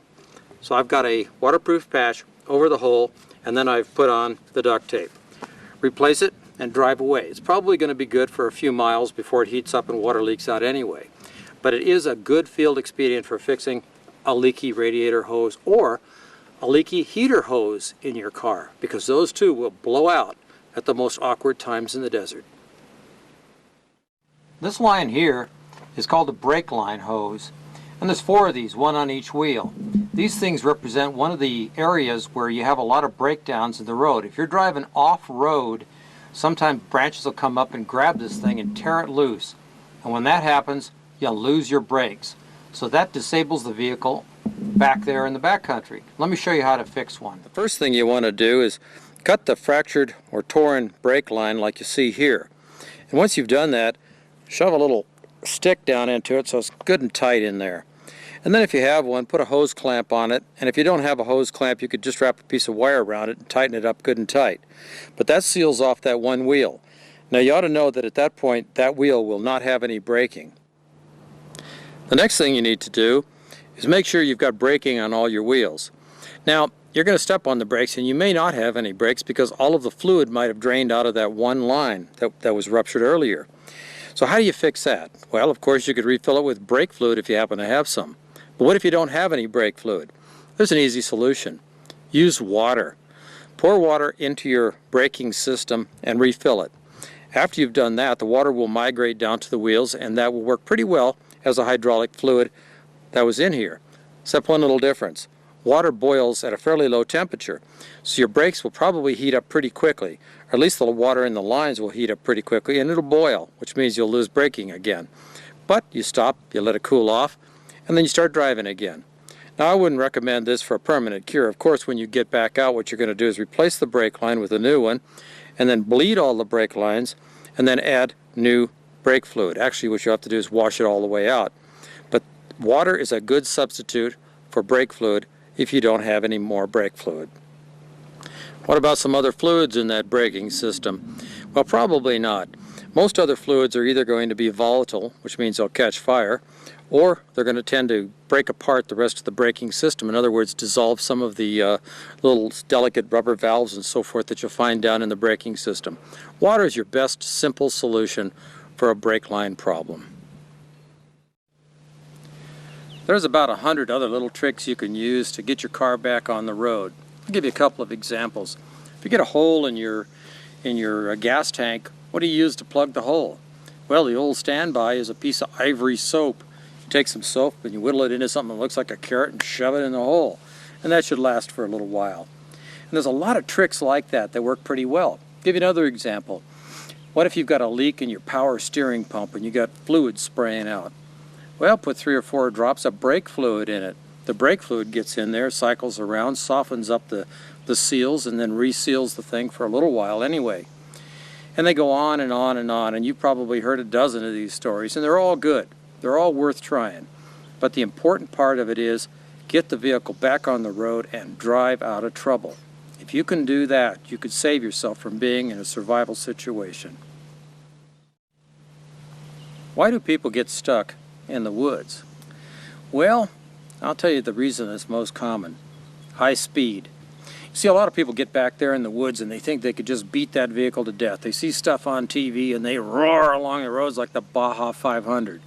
So I've got a waterproof patch over the hole, and then I've put on the duct tape. Replace it and drive away. It's probably going to be good for a few miles before it heats up and water leaks out anyway. But it is a good field expedient for fixing a leaky radiator hose or a leaky heater hose in your car, because those two will blow out at the most awkward times in the desert. This line here is called a brake line hose, and there's 4 of these, 1 on each wheel. These things represent one of the areas where you have a lot of breakdowns in the road. If you're driving off-road, sometimes branches will come up and grab this thing and tear it loose. And when that happens, you'll lose your brakes. So that disables the vehicle back there in the backcountry. Let me show you how to fix one. The first thing you want to do is cut the fractured or torn brake line like you see here. And once you've done that, shove a little stick down into it so it's good and tight in there. And then if you have one, put a hose clamp on it. And if you don't have a hose clamp, you could just wrap a piece of wire around it and tighten it up good and tight. But that seals off that one wheel. Now you ought to know that at that point, that wheel will not have any braking. The next thing you need to do is make sure you've got braking on all your wheels. Now, you're going to step on the brakes and you may not have any brakes because all of the fluid might have drained out of that one line that was ruptured earlier. So how do you fix that? Well, of course, you could refill it with brake fluid if you happen to have some. But what if you don't have any brake fluid? There's an easy solution. Use water. Pour water into your braking system and refill it. After you've done that, the water will migrate down to the wheels and that will work pretty well as a hydraulic fluid that was in here. Except one little difference. Water boils at a fairly low temperature, so your brakes will probably heat up pretty quickly, or at least the water in the lines will heat up pretty quickly, and it'll boil, which means you'll lose braking again. But you stop, you let it cool off, and then you start driving again. Now I wouldn't recommend this for a permanent cure. Of course, when you get back out, what you're going to do is replace the brake line with a new one, and then bleed all the brake lines, and then add new brake fluid. Actually, what you have to do is wash it all the way out. But water is a good substitute for brake fluid if you don't have any more brake fluid. What about some other fluids in that braking system? Well, probably not. Most other fluids are either going to be volatile, which means they'll catch fire, or they're going to tend to break apart the rest of the braking system. In other words, dissolve some of the little delicate rubber valves and so forth that you'll find down in the braking system. Water is your best simple solution for a brake line problem. There's about 100 other little tricks you can use to get your car back on the road. I'll give you a couple of examples. If you get a hole in your gas tank, what do you use to plug the hole? Well, the old standby is a piece of ivory soap. You take some soap and you whittle it into something that looks like a carrot and shove it in the hole. And that should last for a little while. And there's a lot of tricks like that that work pretty well. I'll give you another example. What if you've got a leak in your power steering pump and you got fluid spraying out? Well, put 3 or 4 drops of brake fluid in it. The brake fluid gets in there, cycles around, softens up the seals, and then reseals the thing for a little while anyway. And they go on and on and on, and you've probably heard a dozen of these stories, and they're all good. They're all worth trying. But the important part of it is get the vehicle back on the road and drive out of trouble. If you can do that, you could save yourself from being in a survival situation. Why do people get stuck in the woods? Well, I'll tell you the reason that's most common. High speed. You see, a lot of people get back there in the woods and they think they could just beat that vehicle to death. They see stuff on TV and they roar along the roads like the Baja 500.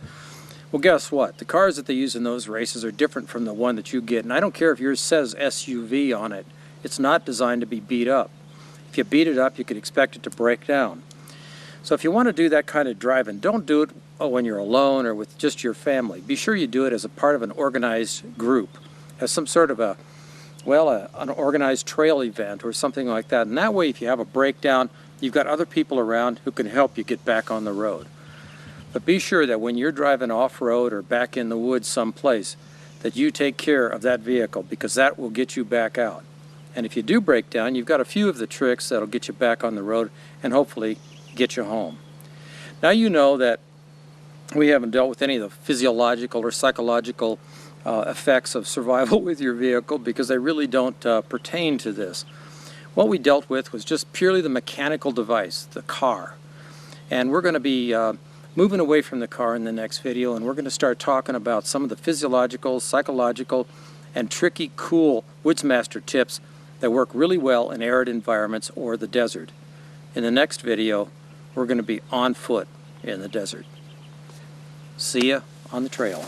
Well, guess what? The cars that they use in those races are different from the one that you get. And I don't care if yours says SUV on it. It's not designed to be beat up. If you beat it up, you could expect it to break down. So if you want to do that kind of driving, don't do it when you're alone or with just your family. Be sure you do it as a part of an organized group, as some sort of an organized trail event or something like that. And that way, if you have a breakdown, you've got other people around who can help you get back on the road. But be sure that when you're driving off-road or back in the woods someplace, that you take care of that vehicle, because that will get you back out. And if you do break down, you've got a few of the tricks that'll get you back on the road and hopefully get you home. Now you know that we haven't dealt with any of the physiological or psychological effects of survival with your vehicle, because they really don't pertain to this. What we dealt with was just purely the mechanical device, the car. And we're going to be moving away from the car in the next video, and we're going to start talking about some of the physiological, psychological, and tricky, cool Woodsmaster tips that work really well in arid environments or the desert. In the next video, we're going to be on foot in the desert. See ya on the trail.